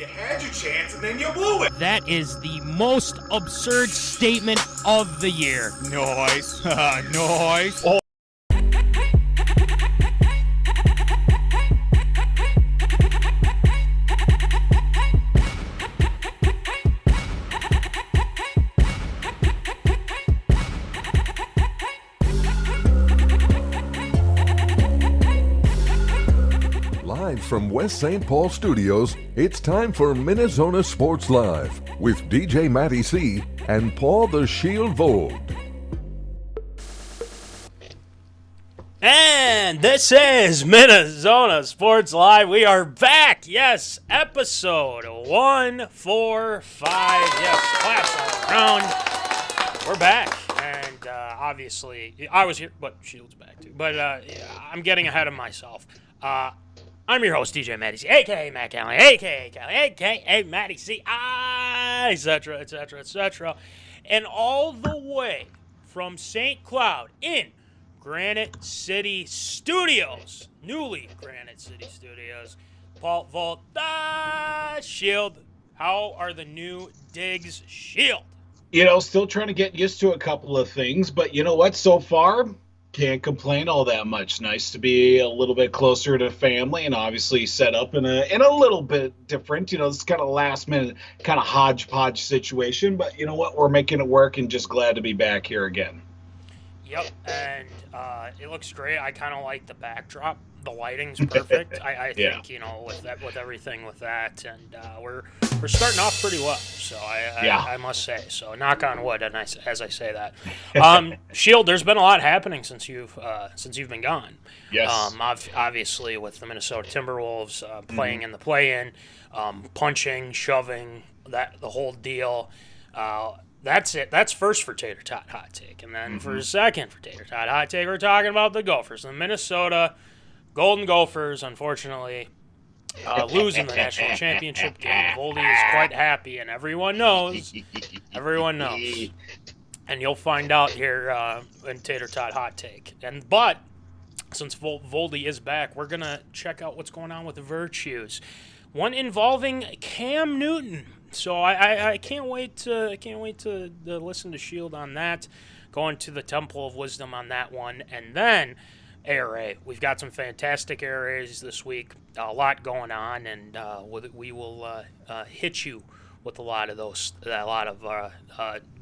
You had your chance and then you blew it. That is the most absurd statement of the year. Nice. Nice. Oh. Live from West St. Paul Studios, it's time for MinneZona Sports Live with DJ Matty C and Paul the Shield Vold. And this is MinneZona Sports Live. We are back. Yes, episode 145. Yes, claps all around. We're back. And obviously, I was here, but Shield's back too. But I'm getting ahead of myself. I'm your host, DJ Matty C, a.k.a. Matt Callie, a.k.a. Callie, a.k.a. Matty C, etc., etc., etc. And all the way from St. Cloud in Granite City Studios, newly Granite City Studios, Paul Volt, Shield. How are the new digs, Shield? You know, still trying to get used to a couple of things, but you know what? So far, can't complain all that much. Nice to be a little bit closer to family and obviously set up in a little bit different, you know, this kind of last minute kind of hodgepodge situation. But you know what? We're making it work and just glad to be back here again. Yep, and it looks great. I kind of like the backdrop. The lighting's perfect. I think, you know, with everything with that, and we're starting off pretty well. So I must say. So knock on wood, and as I say that. Shield, there's been a lot happening since you've been gone. Yes. Obviously with the Minnesota Timberwolves playing in the play-in, punching, shoving, the whole deal. That's it. That's first for Tater Tot Hot Take. And then for second for Tater Tot Hot Take, we're talking about the Gophers. The Minnesota Golden Gophers, unfortunately, losing the national championship game. Voldy is quite happy, and everyone knows. Everyone knows. And you'll find out here in Tater Tot Hot Take. But since Voldy is back, we're going to check out what's going on with the Virtues. One involving Cam Newton. So I can't wait to listen to Shield on that. Going to the Temple of Wisdom on that one, and then ARA. We've got some fantastic ARAs this week. A lot going on, and we will hit you with a lot of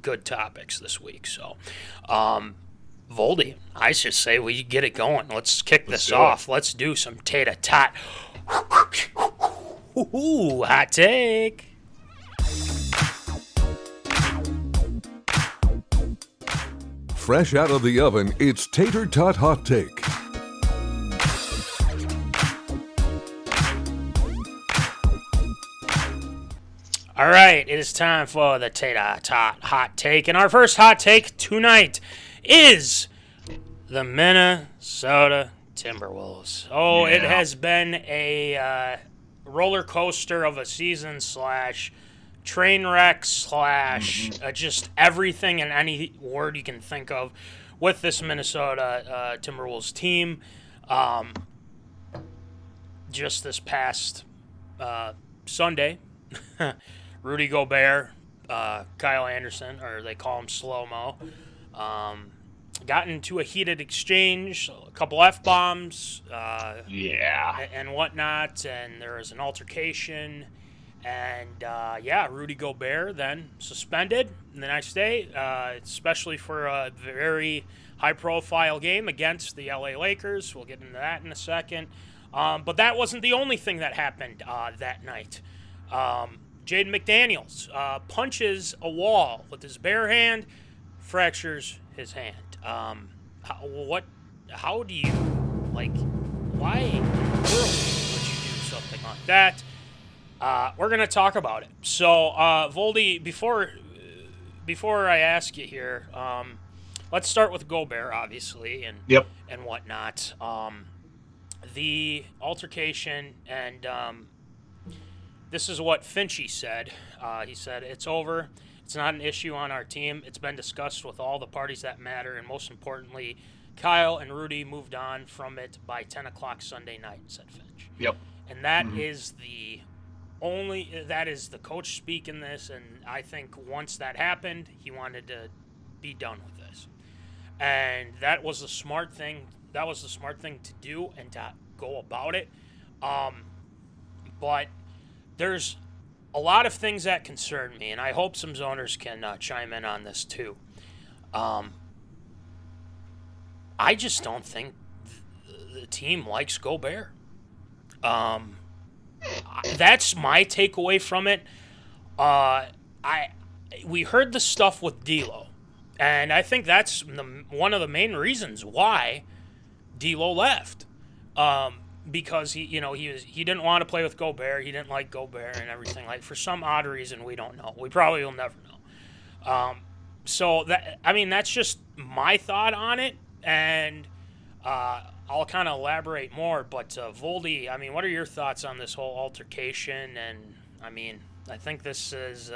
good topics this week. So, Voldy, I should say we get it going. Let's kick this off. Let's do some Tater Tot Hot Take. Fresh out of the oven, it's Tater Tot Hot Take. All right, it is time for the Tater Tot Hot Take. And our first hot take tonight is the Minnesota Timberwolves. Oh, yeah. It has been a roller coaster of a season / train wreck / just everything and any word you can think of with this Minnesota Timberwolves team. Just this past Sunday, Rudy Gobert, Kyle Anderson, or they call him Slow-Mo, got into a heated exchange, a couple F-bombs, and whatnot, and there was an altercation. And, Rudy Gobert then suspended the next day, especially for a very high-profile game against the LA Lakers. We'll get into that in a second. But that wasn't the only thing that happened that night. Jaden McDaniels punches a wall with his bare hand, fractures his hand. How do you, why in the world would you do something like that? We're going to talk about it. So, Voldy, before I ask you here, let's start with Gobert, obviously, and whatnot. The altercation, and this is what Finchy said. He said, "It's over. It's not an issue on our team. It's been discussed with all the parties that matter, and most importantly, Kyle and Rudy moved on from it by 10 o'clock Sunday night," said Finch. Yep. And that is that is the coach speaking this, and I think once that happened, he wanted to be done with this. And that was the smart thing. That was the smart thing to do and to go about it. But there's a lot of things that concern me, and I hope some zoners can chime in on this too. I just don't think the team likes Gobert. That's my takeaway from it. We heard the stuff with D'Lo, and I think that's one of the main reasons why D'Lo left. Because he didn't want to play with Gobert, he didn't like Gobert and everything, like, for some odd reason we don't know. We probably will never know. So that's just my thought on it, and I'll kind of elaborate more. But Voldy, what are your thoughts on this whole altercation? And I think this is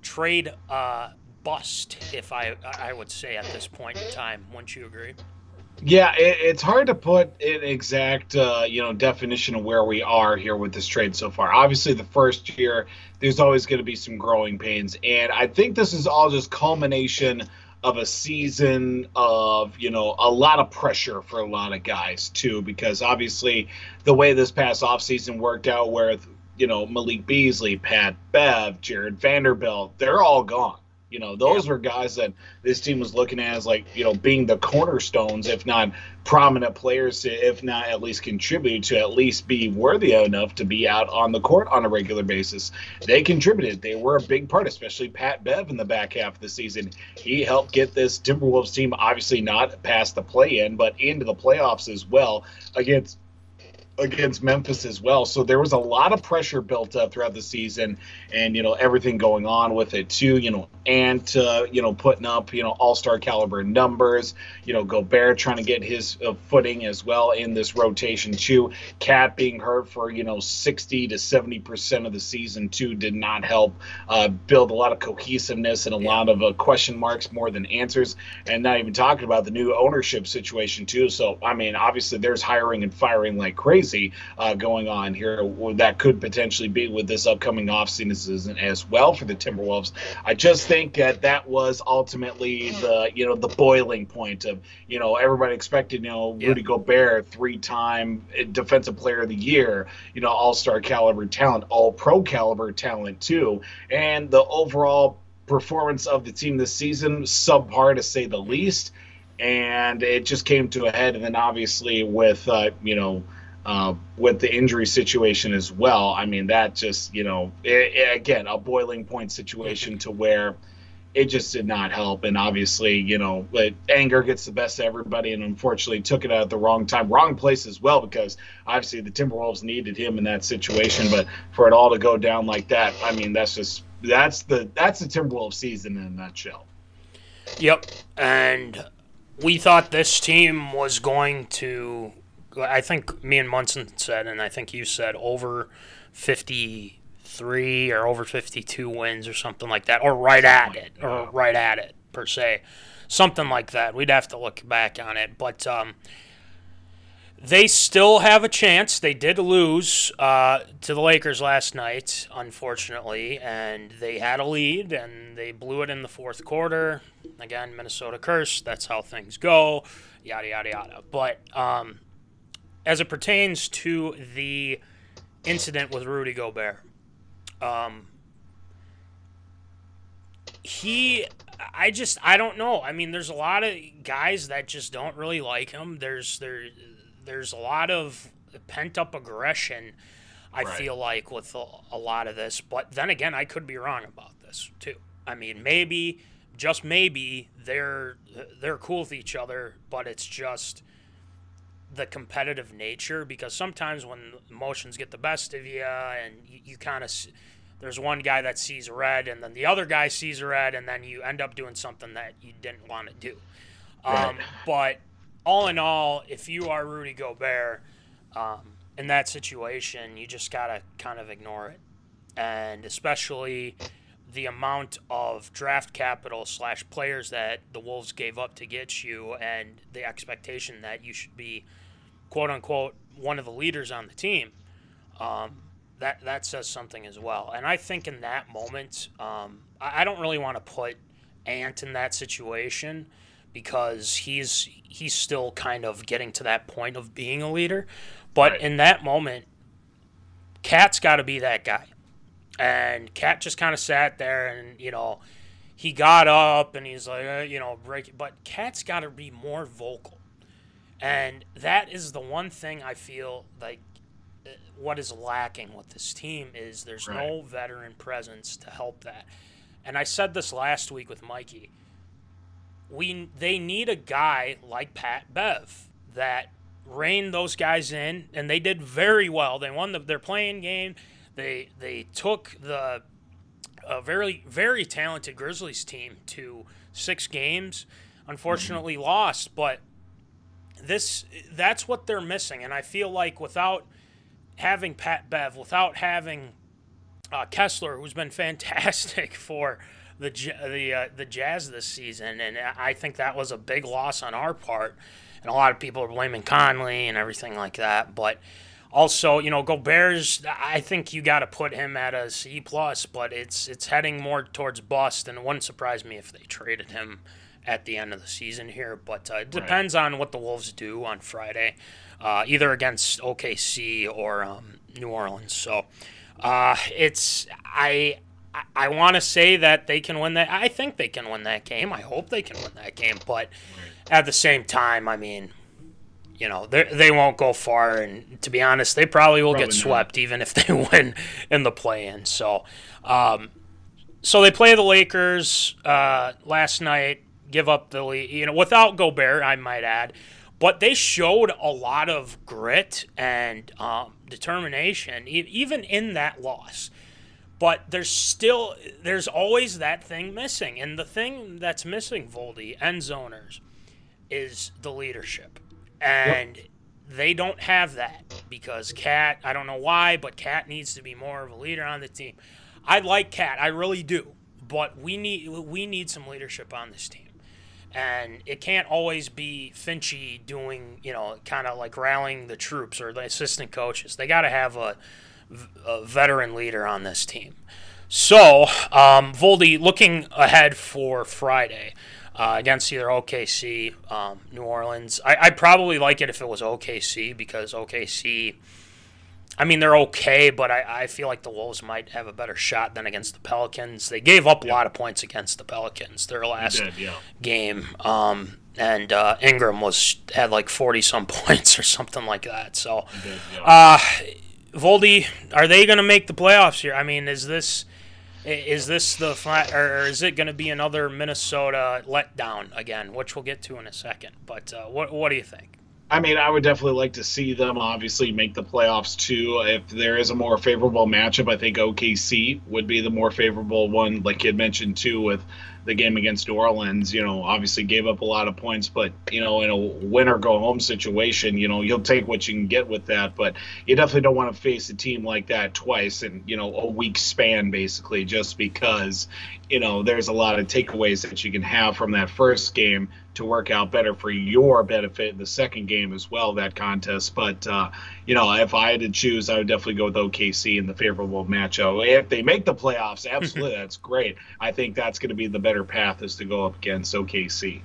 trade bust, if I would say at this point in time. Wouldn't you agree? Yeah, it's hard to put an exact, definition of where we are here with this trade so far. Obviously, the first year, there's always going to be some growing pains. And I think this is all just culmination of a season of, a lot of pressure for a lot of guys, too. Because obviously, the way this past offseason worked out with, Malik Beasley, Pat Bev, Jared Vanderbilt, they're all gone. Those were guys that this team was looking at as, being the cornerstones, if not prominent players, if not at least contribute to at least be worthy enough to be out on the court on a regular basis. They contributed. They were a big part, especially Pat Bev in the back half of the season. He helped get this Timberwolves team, obviously not past the play-in, but into the playoffs as well against Memphis as well. So there was a lot of pressure built up throughout the season, and everything going on with it too, putting up all-star caliber numbers, Gobert trying to get his footing as well in this rotation too. Cat being hurt for 60 to 70% of the season too did not help build a lot of cohesiveness and a lot of question marks more than answers. And not even talking about the new ownership situation too. So obviously there's hiring and firing like crazy going on here that could potentially be with this upcoming offseason as well for the Timberwolves. I just think that was ultimately the boiling point of everybody expected Rudy Gobert, 3-time defensive player of the year, all-star caliber talent, all-pro caliber talent too, and the overall performance of the team this season subpar to say the least, and it just came to a head. And then obviously with the injury situation as well, that just, again, a boiling point situation to where it just did not help. And obviously, anger gets the best of everybody, and unfortunately took it out at the wrong time, wrong place as well, because obviously the Timberwolves needed him in that situation. But for it all to go down like that, that's the Timberwolves season in a nutshell. Yep. And we thought this team was going to, I think me and Munson said, and I think you said, over 53 or over 52 wins or something like that, or right at it, per se. Something like that. We'd have to look back on it. But they still have a chance. They did lose to the Lakers last night, unfortunately, and they had a lead, and they blew it in the fourth quarter. Again, Minnesota curse. That's how things go, yada, yada, yada. But as it pertains to the incident with Rudy Gobert, I don't know. There's a lot of guys that just don't really like him. There's a lot of pent-up aggression, I feel like, with a lot of this. But then again, I could be wrong about this, too. Maybe, just maybe, they're cool with each other, but it's just the competitive nature, because sometimes when emotions get the best of you and you kind of, there's one guy that sees red and then the other guy sees red, and then you end up doing something that you didn't want to do. But all in all, if you are Rudy Gobert in that situation, you just got to kind of ignore it. And especially the amount of draft capital / players that the Wolves gave up to get you, and the expectation that you should be, quote unquote, one of the leaders on the team. that says something as well. And I think in that moment, I don't really want to put Ant in that situation because he's still kind of getting to that point of being a leader. But Right. in that moment, Cat's got to be that guy. And Cat just kind of sat there and, he got up and he's like, break it. But Cat's got to be more vocal. And that is the one thing I feel like what is lacking with this team is there's no veteran presence to help that. And I said this last week with Mikey. They need a guy like Pat Bev that reined those guys in, and they did very well. They won their playing game. They took the very, very talented Grizzlies team to 6 games. Unfortunately lost, but that's what they're missing. And I feel like without having Pat Bev, without having Kessler, who's been fantastic for the Jazz this season, and I think that was a big loss on our part. And a lot of people are blaming Conley and everything like that. But also, Gobert's, I think you got to put him at a C+, but it's heading more towards bust, and it wouldn't surprise me if they traded him at the end of the season here. But it depends on what the Wolves do on Friday, either against OKC or New Orleans. So I want to say that they can win that. I think they can win that game. I hope they can win that game. But at the same time, I mean, they won't go far. And to be honest, they probably will get swept even if they win in the play-in. So they play the Lakers last night, give up the lead, without Gobert, I might add. But they showed a lot of grit and determination, even in that loss. But there's always that thing missing. And the thing that's missing, Voldy, end zoners, is the leadership. And they don't have that because Cat, I don't know why, but Cat needs to be more of a leader on the team. I like Cat, I really do. But we need some leadership on this team. And it can't always be Finchy doing, kind of like rallying the troops or the assistant coaches. They got to have a veteran leader on this team. So, Voldy, looking ahead for Friday against either OKC, New Orleans, I'd probably like it if it was OKC because OKC, I mean, they're okay, but I feel like the Wolves might have a better shot than against the Pelicans. They gave up a lot of points against the Pelicans their last game. And Ingram had like 40-some points or something like that. So, Voldy, are they going to make the playoffs here? I mean, is this the flat, or is it going to be another Minnesota letdown again, which we'll get to in a second? But what do you think? I mean, I would definitely like to see them obviously make the playoffs too. If there is a more favorable matchup, I think OKC would be the more favorable one, like you had mentioned too, with the game against New Orleans. Obviously gave up a lot of points, but in a win or go home situation, you'll take what you can get with that. But you definitely don't want to face a team like that twice in a week span, basically, just because there's a lot of takeaways that you can have from that first game to work out better for your benefit in the second game as well, that contest. But, if I had to choose, I would definitely go with OKC in the favorable matchup. If they make the playoffs, absolutely, that's great. I think that's going to be the better path is to go up against OKC.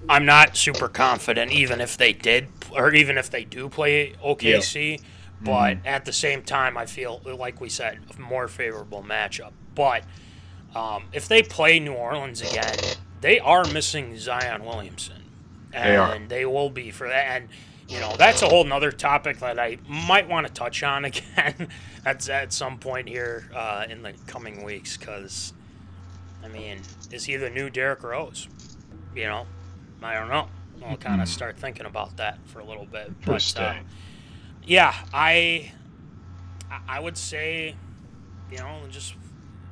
I'm not super confident, even if they do play OKC. But at the same time, I feel, like we said, a more favorable matchup. But if they play New Orleans again, they are missing Zion Williamson. And they will be for that. And, that's a whole nother topic that I might want to touch on again at some point here in the coming weeks. Because, I mean, is he the new Derrick Rose? I don't know. I'll kind of start thinking about that for a little bit. But, I would say, just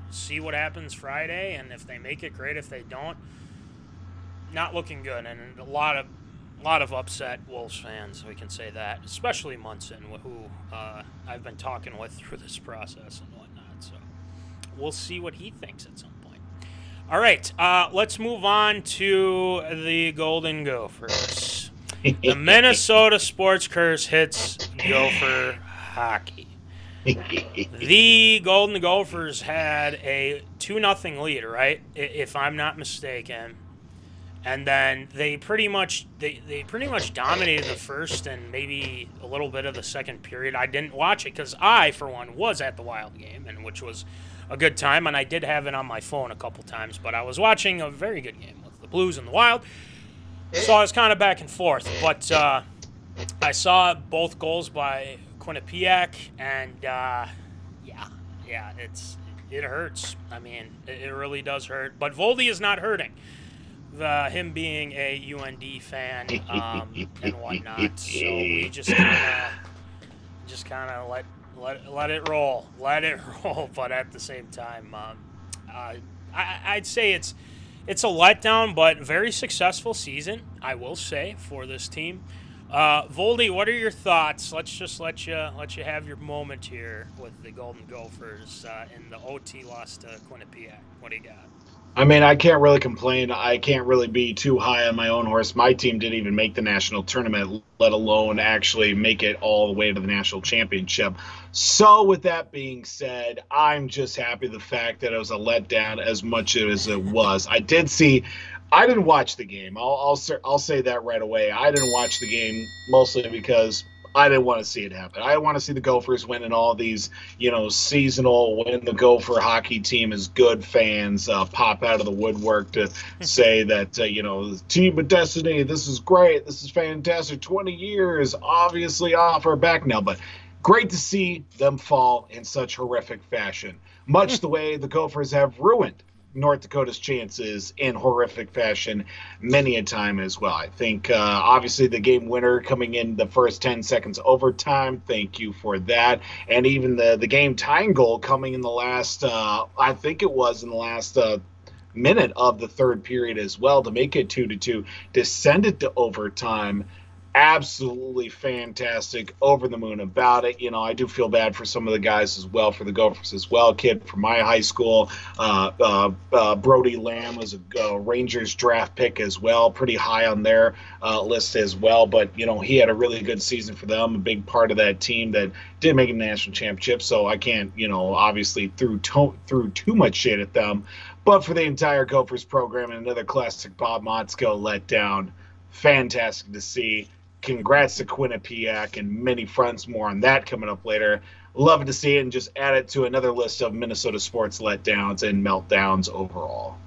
see what happens Friday, and if they make it, great. If they don't, not looking good, and a lot of upset Wolves fans. We can say that, especially Munson, who I've been talking with through this process and whatnot. So we'll see what he thinks at some point. All right, let's move on to the Golden Gophers. The Minnesota sports curse hits Gopher hockey. The Golden Gophers had a 2-0 lead, right? If I'm not mistaken. And then they pretty much dominated the first and maybe a little bit of the second period. I didn't watch it because I, for one, was at the Wild game, and which was a good time. And I did have it on my phone a couple times, but I was watching a very good game with the Blues and the Wild. So I was kind of back and forth. But I saw both goals by Quinnipiac, and it hurts. I mean, it really does hurt. But Voldy is not hurting. Him being a UND fan and whatnot, so we just kind of let it roll, But at the same time, I'd say it's a letdown, but very successful season, I will say, for this team. Voldy, what are your thoughts? Let's just let you have your moment here with the Golden Gophers in the OT loss to Quinnipiac. What do you got? I mean, I can't really complain. I can't really be too high on my own horse. My team didn't even make the national tournament, let alone actually make it all the way to the national championship. So with that being said, I'm just happy the fact that it was a letdown as much as it was. I didn't watch the game. I'll say that right away. I didn't watch the game mostly because I didn't want to see it happen. I want to see the Gophers win in all these, seasonal when the Gopher hockey team is good fans pop out of the woodwork to say that, team of destiny, this is great, this is fantastic, 20 years, obviously off our back now. But great to see them fall in such horrific fashion, much the way the Gophers have ruined North Dakota's chances in horrific fashion many a time as well. I think obviously the game winner coming in the first 10 seconds overtime, thank you for that. And even the game tying goal coming in the last, I think it was in the last minute of the third period as well to make it 2-2, to send it to overtime. Absolutely fantastic, over the moon about it. I do feel bad for some of the guys as well, for the Gophers as well. Kid from my high school, Brody Lamb was a Rangers draft pick as well, pretty high on their list as well. But, he had a really good season for them, a big part of that team that did make a national championship. So I can't, obviously threw too much shade at them. But for the entire Gophers program, and another classic Bob Motzko letdown, fantastic to see. Congrats to Quinnipiac and many fronts. More on that coming up later. Love to see it, and just add it to another list of Minnesota sports letdowns and meltdowns overall.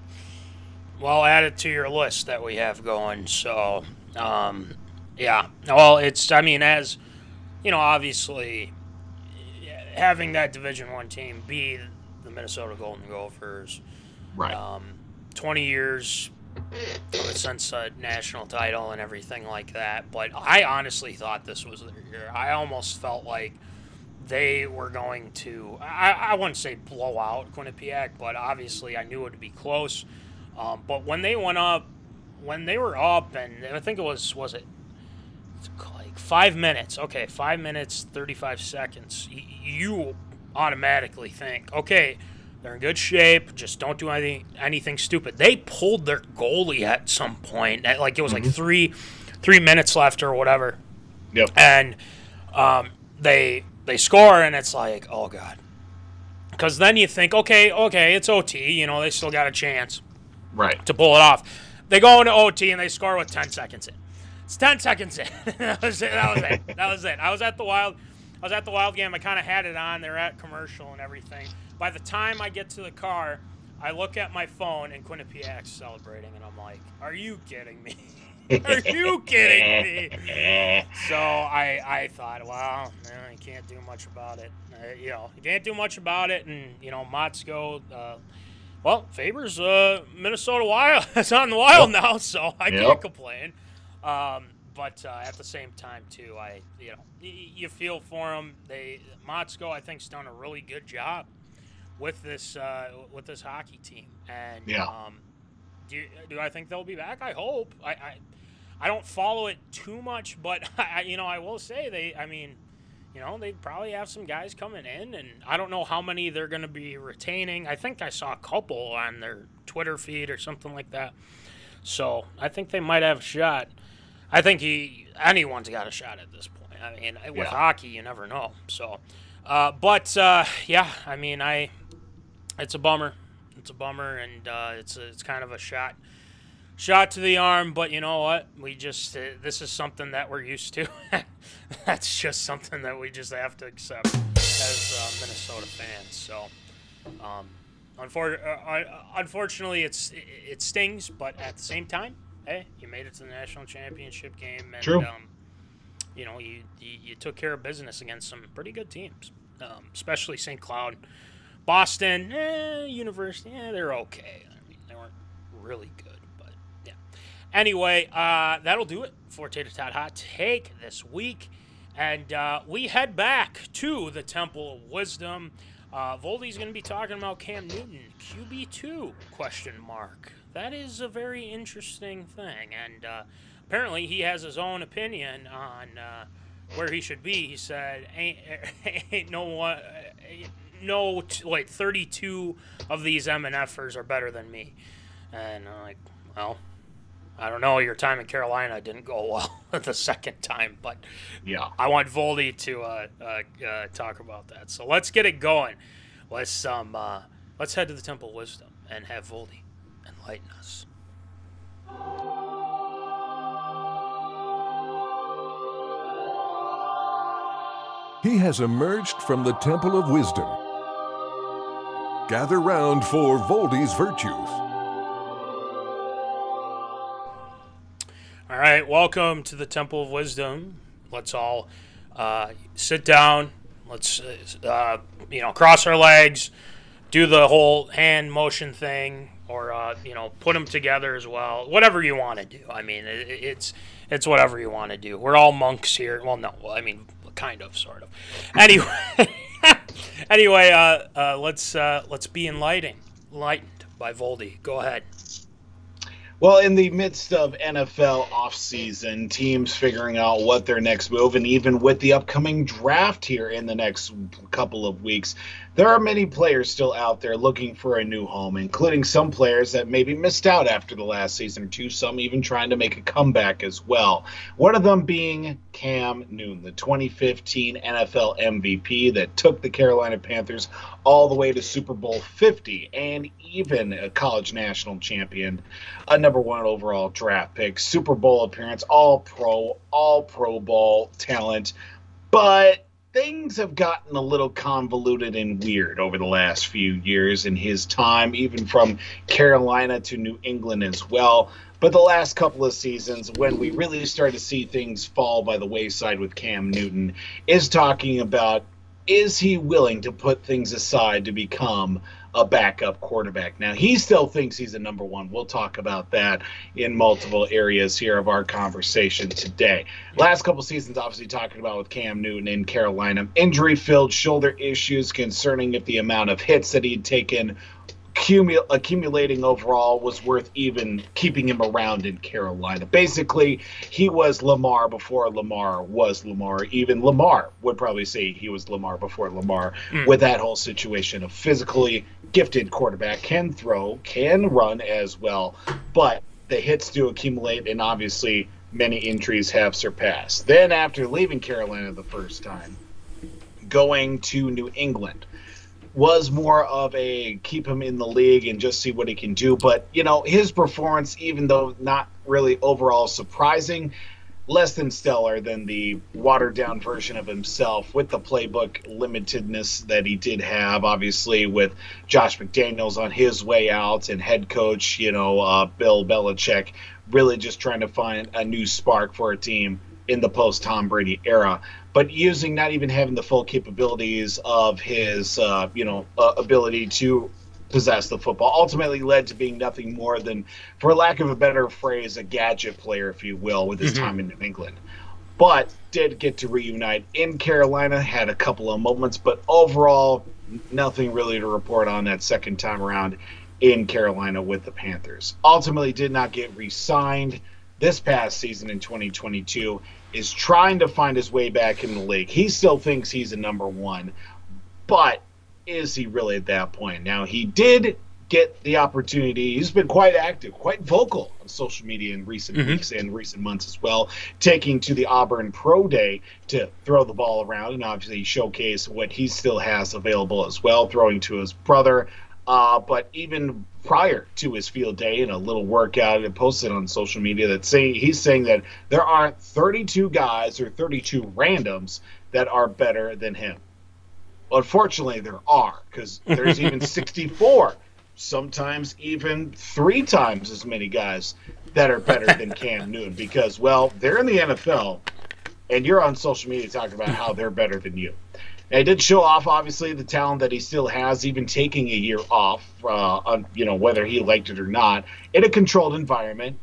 Well, add it to your list that we have going. So, yeah. Well, as obviously having that Division I team be the Minnesota Golden Gophers, right? 20 years since a national title and everything like that. But I honestly thought this was their year. I almost felt like they were going to, I wouldn't say blow out Quinnipiac, but obviously I knew it would be close. But when they were up, and I think it was it like 5 minutes? Okay, 5 minutes, 35 seconds. You automatically think, okay, they're in good shape. Just don't do anything stupid. They pulled their goalie at some point. Like it was like 3 minutes left or whatever. Yep. And they score, and it's like, oh God. Because then you think, okay, it's OT. They still got a chance, right, to pull it off. They go into OT and they score with 10 seconds in. It's 10 seconds in. That was it. I was at the Wild game. I kind of had it on. They're at commercial and everything. By the time I get to the car, I look at my phone, and Quinnipiac's celebrating, and I'm like, are you kidding me? Are you kidding me? So I thought, well, I can't do much about it. You can't do much about it, and, Motzko, favors Minnesota Wild. It's on the Wild now, so I can't complain. But at the same time, too, you feel for him. Motzko, I think, has done a really good job with this hockey team, and do I think they'll be back? I hope. I don't follow it too much, but I will say they probably have some guys coming in, and I don't know how many they're going to be retaining. I think I saw a couple on their Twitter feed or something like that. So I think they might have a shot. I think anyone's got a shot at this point. With hockey, you never know. So. Yeah, I mean, it's a bummer. It's a bummer, and it's kind of a shot to the arm. But you know what? We just this is something that we're used to. That's just something that we just have to accept as Minnesota fans. So, unfortunately, it stings. But at the same time, hey, you made it to the national championship game, and True. you know, you took care of business against some pretty good teams, especially St. Cloud. Boston, University, they're okay. I mean, they weren't really good, but yeah. Anyway, that'll do it for Tater Tot Hot Take this week. And we head back to the Temple of Wisdom. Voldy's going to be talking about Cam Newton, QB2, ? That is a very interesting thing. And apparently he has his own opinion on where he should be. He said, ain't no one... like 32 of these MNFers are better than me. And I'm like, well, I don't know. Your time in Carolina didn't go well the second time, but Yeah. I want Voldy to talk about that. So let's get it going. Let's head to the Temple of Wisdom and have Voldy enlighten us. He has emerged from the Temple of Wisdom. Gather round for Voldy's virtues. All right, welcome to the Temple of Wisdom. Let's all sit down. Let's cross our legs, do the whole hand motion thing, or put them together as well. Whatever you want to do. I mean, it's whatever you want to do. We're all monks here. Well, no, I mean, kind of, sort of. Anyway, let's be enlightened by Voldy. Go ahead. Well, in the midst of NFL offseason, teams figuring out what their next move, and even with the upcoming draft here in the next couple of weeks, there are many players still out there looking for a new home, including some players that maybe missed out after the last season or two, some even trying to make a comeback as well. One of them being Cam Newton, the 2015 NFL MVP that took the Carolina Panthers all the way to Super Bowl 50 and even a college national champion, a number one overall draft pick, Super Bowl appearance, all Pro Bowl talent. But things have gotten a little convoluted and weird over the last few years in his time, even from Carolina to New England as well. But the last couple of seasons, when we really started to see things fall by the wayside with Cam Newton, is talking about, is he willing to put things aside to become a backup quarterback? Now, he still thinks he's a number one. We'll talk about that in multiple areas here of our conversation today. Last couple seasons, obviously talking about with Cam Newton in Carolina, injury-filled shoulder issues concerning if the amount of hits that he'd taken accumulating overall was worth even keeping him around in Carolina. Basically, he was Lamar before Lamar was Lamar. Even Lamar would probably say he was Lamar before Lamar with that whole situation of physically gifted quarterback, can throw, can run as well, but the hits do accumulate, and obviously many injuries have surpassed. Then after leaving Carolina the first time, going to New England, was more of a keep him in the league and just see what he can do. But, his performance, even though not really overall surprising, less than stellar than the watered-down version of himself with the playbook limitedness that he did have, obviously, with Josh McDaniels on his way out and head coach, Bill Belichick, really just trying to find a new spark for a team in the post-Tom Brady era, but using not even having the full capabilities of his, ability to possess the football, ultimately led to being nothing more than, for lack of a better phrase, a gadget player, if you will, with his time in New England. But did get to reunite in Carolina, had a couple of moments, but overall, nothing really to report on that second time around in Carolina with the Panthers. Ultimately did not get re-signed this past season in 2022, is trying to find his way back in the league. He still thinks he's a number one, but is he really at that point? Now, he did get the opportunity. He's been quite active, quite vocal on social media in recent weeks and recent months as well, taking to the Auburn Pro Day to throw the ball around and obviously showcase what he still has available as well, throwing to his brother. But even prior to his field day in a little workout and posted on social media he's saying that there aren't 32 guys or 32 randoms that are better than him. Well, unfortunately, there are, because there's even 64, sometimes even 3 times as many guys that are better than Cam Newton because, well, they're in the NFL, and you're on social media talking about how they're better than you. And he did show off, obviously, the talent that he still has, even taking a year off, whether he liked it or not, in a controlled environment.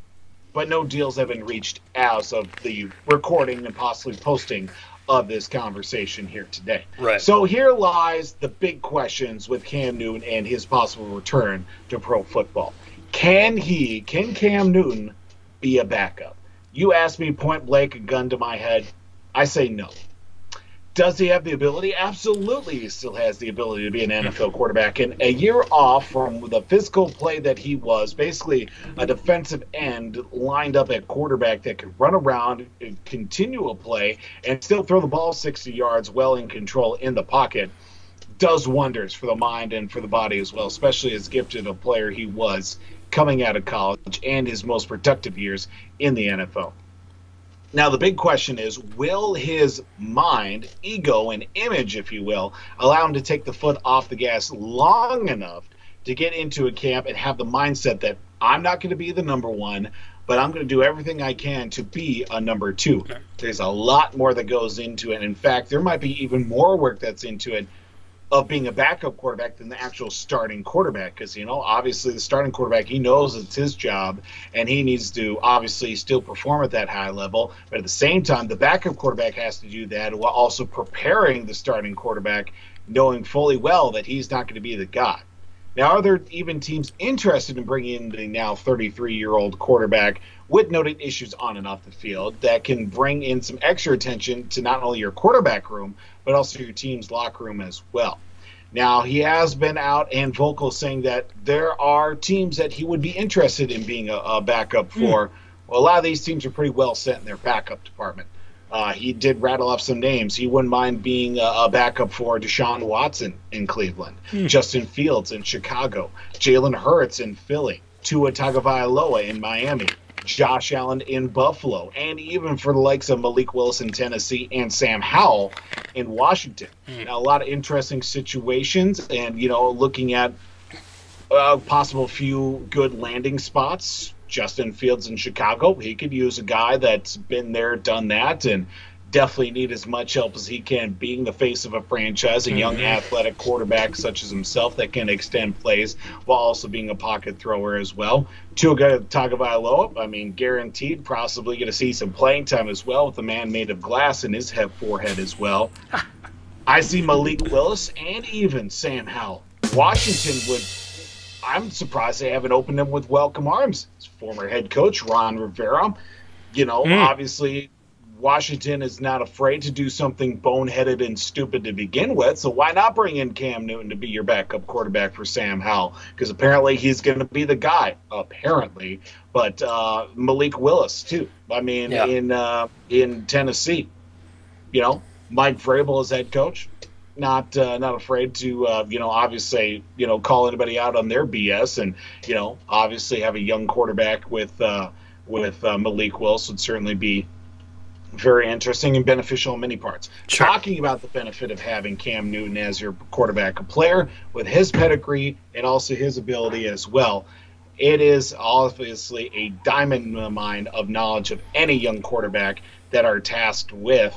But no deals have been reached as of the recording and possibly posting of this conversation here today. Right. So here lies the big questions with Cam Newton and his possible return to pro football. Can Cam Newton be a backup? You ask me point blank, a gun to my head, I say no. Does he have the ability? Absolutely, he still has the ability to be an NFL quarterback. And a year off from the physical play that he was, basically a defensive end lined up at quarterback that could run around, continue a play, and still throw the ball 60 yards well in control in the pocket, does wonders for the mind and for the body as well, especially as gifted a player he was coming out of college and his most productive years in the NFL. Now, the big question is, will his mind, ego, and image, if you will, allow him to take the foot off the gas long enough to get into a camp and have the mindset that I'm not going to be the number one, but I'm going to do everything I can to be a number 2. There's a lot more that goes into it. In fact, there might be even more work that's into it of being a backup quarterback than the actual starting quarterback, because, obviously the starting quarterback, he knows it's his job, and he needs to obviously still perform at that high level, but at the same time, the backup quarterback has to do that while also preparing the starting quarterback, knowing fully well that he's not going to be the guy. Now, are there even teams interested in bringing in the now 33-year-old quarterback with noted issues on and off the field that can bring in some extra attention to not only your quarterback room, but also your team's locker room as well? Now, he has been out and vocal saying that there are teams that he would be interested in being a backup for. Well, a lot of these teams are pretty well set in their backup department. He did rattle off some names. He wouldn't mind being a backup for Deshaun Watson in Cleveland, Justin Fields in Chicago, Jalen Hurts in Philly, Tua Tagovailoa in Miami, Josh Allen in Buffalo, and even for the likes of Malik Willis in Tennessee and Sam Howell in Washington. Now, a lot of interesting situations and, looking at possible few good landing spots. Justin Fields in Chicago, he could use a guy that's been there, done that, and definitely need as much help as he can, being the face of a franchise, a young athletic quarterback such as himself that can extend plays while also being a pocket thrower as well. Tua Tagovailoa, guaranteed possibly going to see some playing time as well with a man made of glass in his forehead as well. I see Malik Willis and even Sam Howell. Washington would... I'm surprised they haven't opened him with welcome arms. His former head coach, Ron Rivera. Obviously, Washington is not afraid to do something boneheaded and stupid to begin with, so why not bring in Cam Newton to be your backup quarterback for Sam Howell? Because apparently he's going to be the guy, apparently. But Malik Willis, too. In Tennessee. Mike Vrabel is head coach. Not afraid to, obviously, call anybody out on their BS and, obviously have a young quarterback with Malik Willis would certainly be very interesting and beneficial in many parts. Sure. Talking about the benefit of having Cam Newton as your quarterback, a player with his pedigree and also his ability as well, it is obviously a diamond in the mine of knowledge of any young quarterback that are tasked with,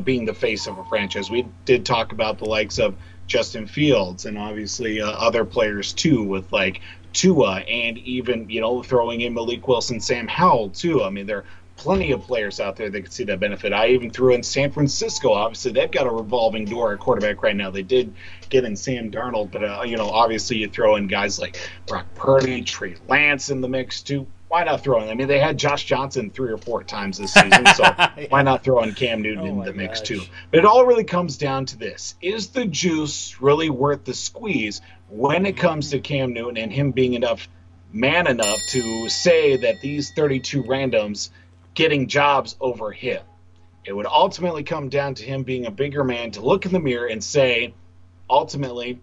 being the face of a franchise. We did talk about the likes of Justin Fields and obviously other players too, with like Tua and even, throwing in Malik Wilson, Sam Howell too. There are plenty of players out there that could see that benefit. I even threw in San Francisco. Obviously, they've got a revolving door at quarterback right now. They did get in Sam Darnold, but, obviously you throw in guys like Brock Purdy, Trey Lance in the mix too. Why not throw in? They had Josh Johnson 3 or 4 times this season, so why not throw in Cam Newton in the mix too? But it all really comes down to this. Is the juice really worth the squeeze when it comes to Cam Newton and him being man enough to say that these 32 randoms getting jobs over him. It would ultimately come down to him being a bigger man to look in the mirror and say, ultimately,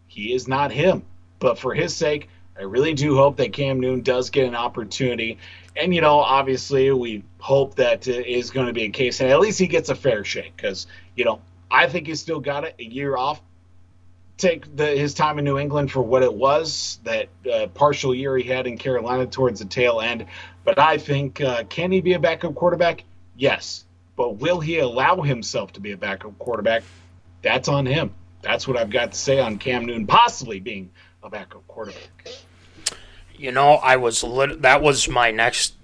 he is not him. But for his sake, I really do hope that Cam Newton does get an opportunity. And, obviously we hope that is going to be a case. And at least he gets a fair shake because, I think he's still got it, a year off. Take his time in New England for what it was, that partial year he had in Carolina towards the tail end. But I think, can he be a backup quarterback? Yes. But will he allow himself to be a backup quarterback? That's on him. That's what I've got to say on Cam Newton possibly being a backup quarterback. That was my next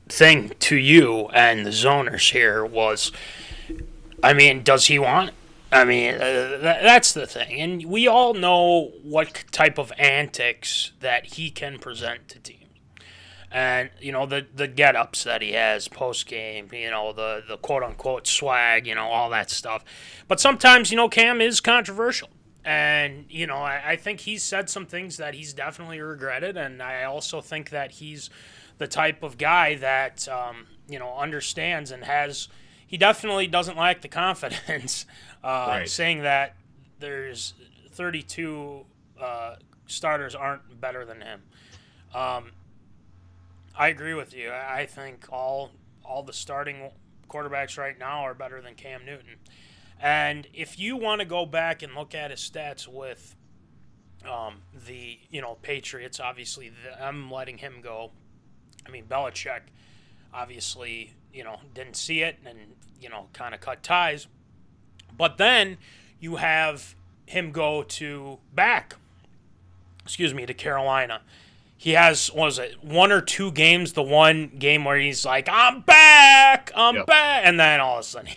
thing to you and the zoners here was, does he want it? That's the thing. And we all know what type of antics that he can present to teams. And, the get-ups that he has post-game, the quote-unquote swag, all that stuff. But sometimes, Cam is controversial. And, I think he's said some things that he's definitely regretted. And I also think that he's the type of guy that, understands and has – he definitely doesn't lack the confidence saying that there's 32 starters aren't better than him. I agree with you. I think all the starting quarterbacks right now are better than Cam Newton. And if you want to go back and look at his stats with the Patriots, obviously them letting him go. Belichick obviously didn't see it and kind of cut ties. But then you have him go to Carolina. He has, one or two games, the one game where he's like, I'm back, back. And then all of a sudden,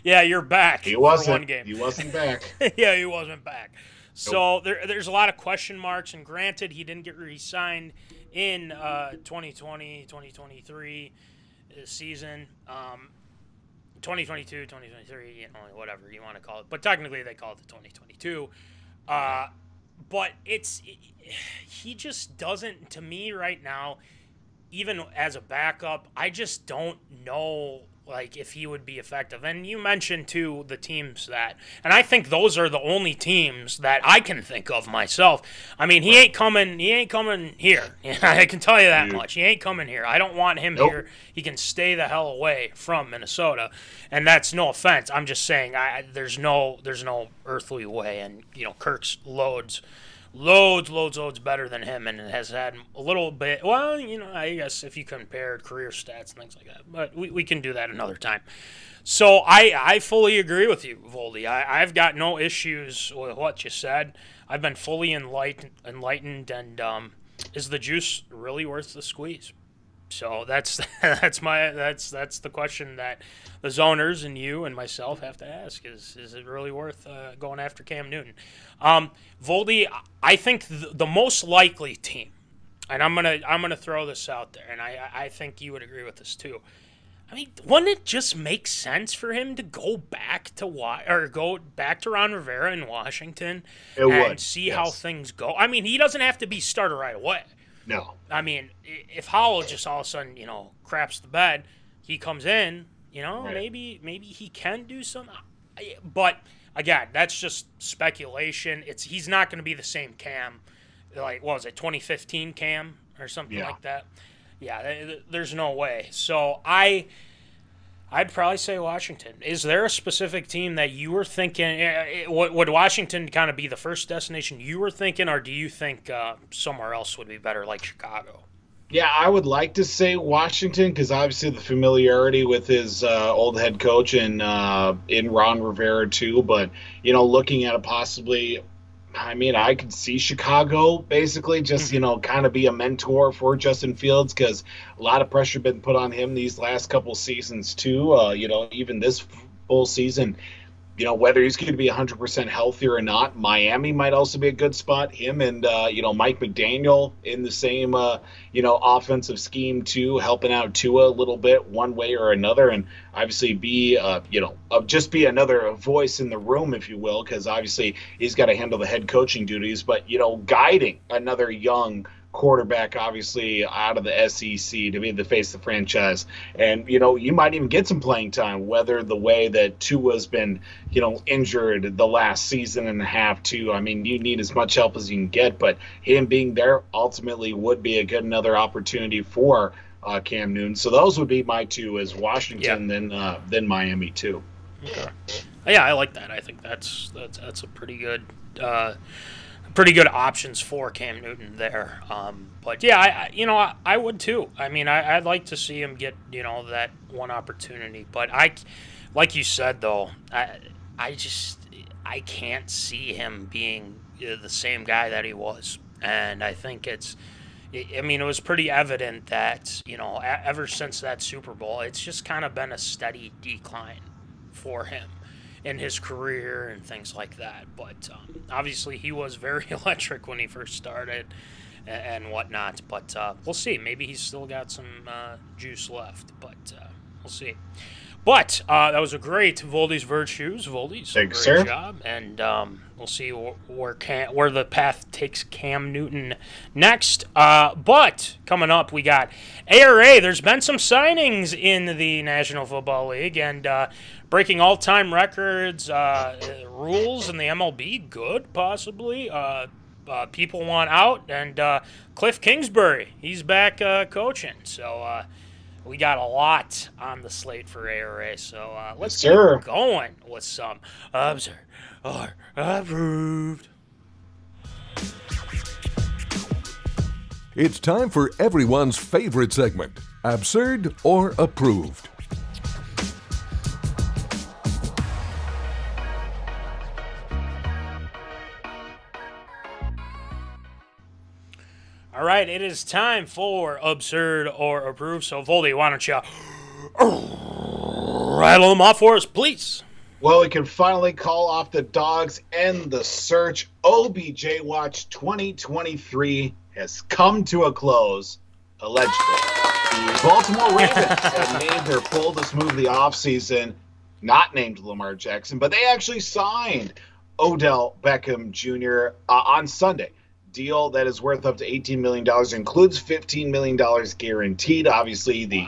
yeah, you're back. He wasn't. For one game. He wasn't back. Yeah, he wasn't back. So there's a lot of question marks. And granted, he didn't get re-signed in 2020, 2023 season. 2022, 2023, whatever you want to call it. But technically, they call it the 2022. But he just doesn't, to me right now, even as a backup, I just don't know, if he would be effective. And you mentioned, too, the teams that, and I think those are the only teams that I can think of myself. He ain't coming here. I can tell you that much. He ain't coming here. I don't want him here. He can stay the hell away from Minnesota. And that's no offense. I'm just saying there's no earthly way. And, Kirk's loads better than him and has had a little bit, I guess if you compared career stats and things like that, but we can do that another time. So I fully agree with you, Voldy. I've got no issues with what you said. I've been fully enlightened and is the juice really worth the squeeze? So that's the question that the zoners and you and myself have to ask is it really worth going after Cam Newton? Voldy, I think the most likely team, and I'm gonna throw this out there, and I think you would agree with this too. Wouldn't it just make sense for him to go back to Ron Rivera in Washington see how things go? He doesn't have to be starter right away. No. If Howell just all of a sudden, craps the bed, he comes in, right. maybe he can do something. But again, that's just speculation. He's not going to be the same Cam, 2015 Cam or something like that. Yeah, there's no way. So I'd probably say Washington. Is there a specific team that you were thinking? Would Washington kind of be the first destination you were thinking, or do you think somewhere else would be better, like Chicago? Yeah, I would like to say Washington because obviously the familiarity with his old head coach and in Ron Rivera too. But looking at it possibly. I could see Chicago basically just, kind of be a mentor for Justin Fields because a lot of pressure been put on him these last couple seasons too. Even this full season, whether he's going to be 100% healthy or not. Miami might also be a good spot. Him and, Mike McDaniel in the same, offensive scheme too, helping out Tua a little bit one way or another. And obviously be, just be another voice in the room, if you will, because obviously he's got to handle the head coaching duties. But, guiding another young quarterback, obviously out of the SEC, to be the face of the franchise. And, you might even get some playing time, whether the way that Tua's been, injured the last season and a half too. I mean, you need as much help as you can get, but him being there ultimately would be a good another opportunity for Cam Newton. So those would be my two, as Washington, then Miami too. Okay. Yeah, I like that. I think that's a pretty good options for Cam Newton there. But yeah, I would too. I mean, I'd like to see him get, that one opportunity. But like you said though, I can't see him being the same guy that he was. And I think it was pretty evident that, ever since that Super Bowl, it's just kind of been a steady decline for him in his career and things like that. But obviously he was very electric when he first started and whatnot. But we'll see. Maybe he's still got some juice left. But we'll see. But that was a great Voldy's Virtues. Voldy's Thanks, great sir. job. And we'll see where the path takes Cam Newton next. But coming up, we got ARA. There's been some signings in the National Football League, and breaking all-time records, rules in the MLB, good, possibly. People want out, and Kliff Kingsbury, he's back coaching. So we got a lot on the slate for ARA. So let's get going with some Observed or Approved. It's time for everyone's favorite segment, Absurd or Approved. All right, it is time for Absurd or Approved. So, Voldy, why don't you rattle them off for us, please? Well, we can finally call off the dogs and the search. OBJ Watch 2023 has come to a close, allegedly. The Baltimore Ravens have made their boldest move of the offseason, not named Lamar Jackson, but they actually signed Odell Beckham Jr. On Sunday. Deal that is worth up to $18 million, includes $15 million guaranteed. Obviously, the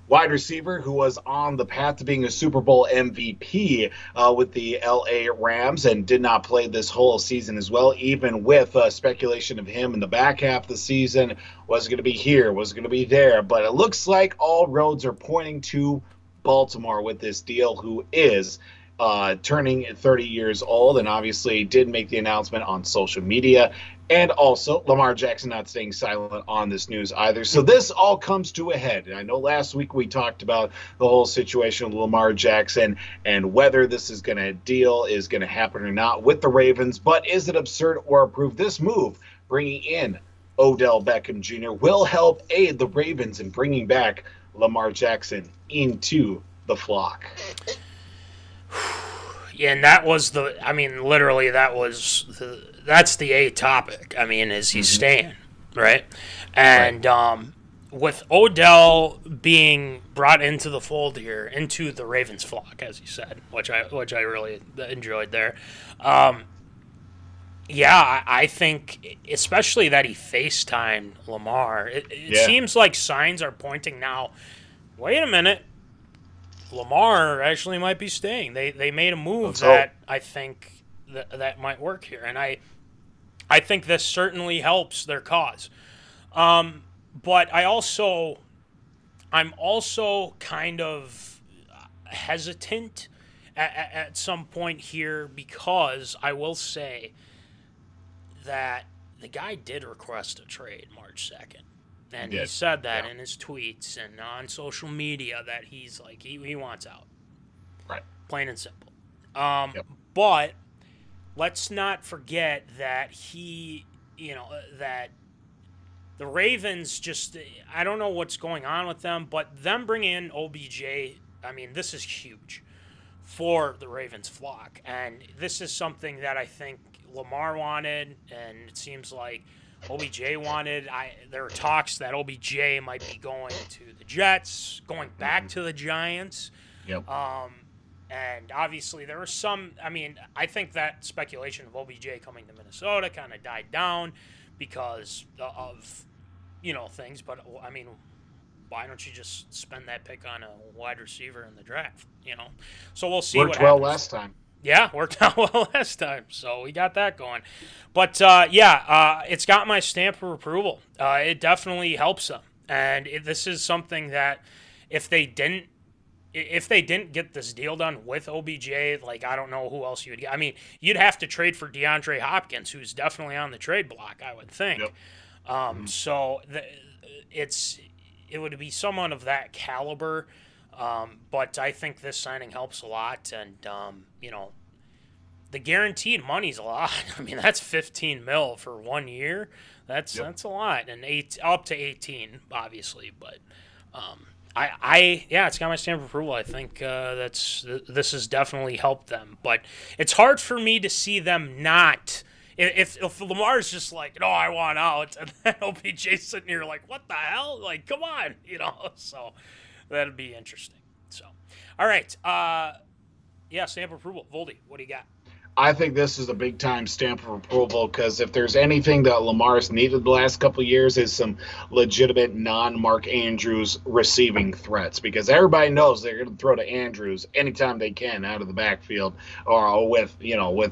wide receiver who was on the path to being a Super Bowl MVP with the LA Rams and did not play this whole season as well, even with speculation of him in the back half of the season. Was going to be here, was going to be there. But it looks like all roads are pointing to Baltimore with this deal, who is turning 30 years old, and obviously did make the announcement on social media. And also, Lamar Jackson not staying silent on this news either. So this all comes to a head. And I know last week we talked about the whole situation with Lamar Jackson and whether this is going to happen or not with the Ravens. But is it absurd or approved? This move, bringing in Odell Beckham Jr., will help aid the Ravens in bringing back Lamar Jackson into the flock. Yeah, and that was literally that's the A topic. I mean, is he staying, right? And with Odell being brought into the fold here, into the Ravens flock, as you said, which I really enjoyed there. I think especially that he FaceTimed Lamar. It seems like signs are pointing now. Wait a minute. Lamar actually might be staying. They made a move that I think that might work here, and I think this certainly helps their cause. But I'm also kind of hesitant at some point here, because I will say that the guy did request a trade March 2nd. And he said that in his tweets and on social media that he's like, he wants out. Right. Plain and simple. But let's not forget that that the Ravens just, I don't know what's going on with them, but them bringing in OBJ, I mean, this is huge for the Ravens flock. And this is something that I think Lamar wanted, and it seems like OBJ wanted. There are talks that OBJ might be going to the Jets, going back to the Giants. Yep. And obviously there was some, I think that speculation of OBJ coming to Minnesota kind of died down because of, things. But, why don't you just spend that pick on a wide receiver in the draft, So we'll see what happens. Worked well last time. Yeah, worked out well last time. So we got that going. But, it's got my stamp of approval. It definitely helps them. And this is something that if they didn't get this deal done with OBJ, I don't know who else you would get. You'd have to trade for DeAndre Hopkins, who's definitely on the trade block, I would think. Yep. So it would be someone of that caliber. But I think this signing helps a lot. And, the guaranteed money's a lot. That's $15 million for 1 year. That's a lot. And up to 18, obviously. But, it's got my stamp of approval. I think this has definitely helped them. But it's hard for me to see them not. If Lamar's just like, no, I want out, and then OBJ's sitting here like, what the hell? Come on, So that'd be interesting. So, all right. Stamp of approval. Voldy, what do you got? I think this is a big-time stamp of approval because if there's anything that Lamar's needed the last couple of years is some legitimate non-Mark Andrews receiving threats because everybody knows they're going to throw to Andrews anytime they can out of the backfield or with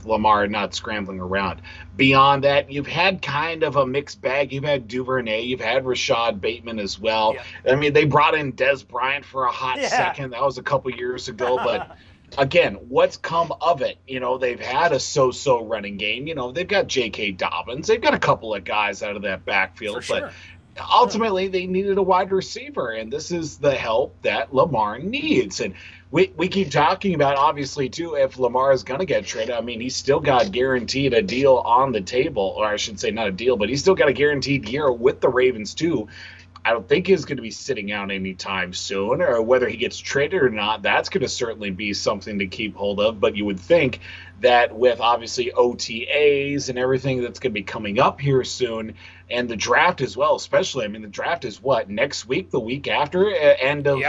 Lamar not scrambling around. Beyond that, you've had kind of a mixed bag. You've had Duvernay. You've had Rashad Bateman as well. Yeah. They brought in Des Bryant for a hot second. That was a couple years ago, but – again, what's come of it? They've had a so-so running game. They've got J.K. Dobbins. They've got a couple of guys out of that backfield. But ultimately, they needed a wide receiver, and this is the help that Lamar needs. And we keep talking about, obviously, too, if Lamar is going to get traded. He's still got guaranteed a deal on the table. Or I should say not a deal, but he's still got a guaranteed year with the Ravens, too. I don't think he's going to be sitting out anytime soon, or whether he gets traded or not, that's going to certainly be something to keep hold of. But you would think that with obviously OTAs and everything that's going to be coming up here soon, and the draft as well, especially, the draft is what, next week, the week after, end of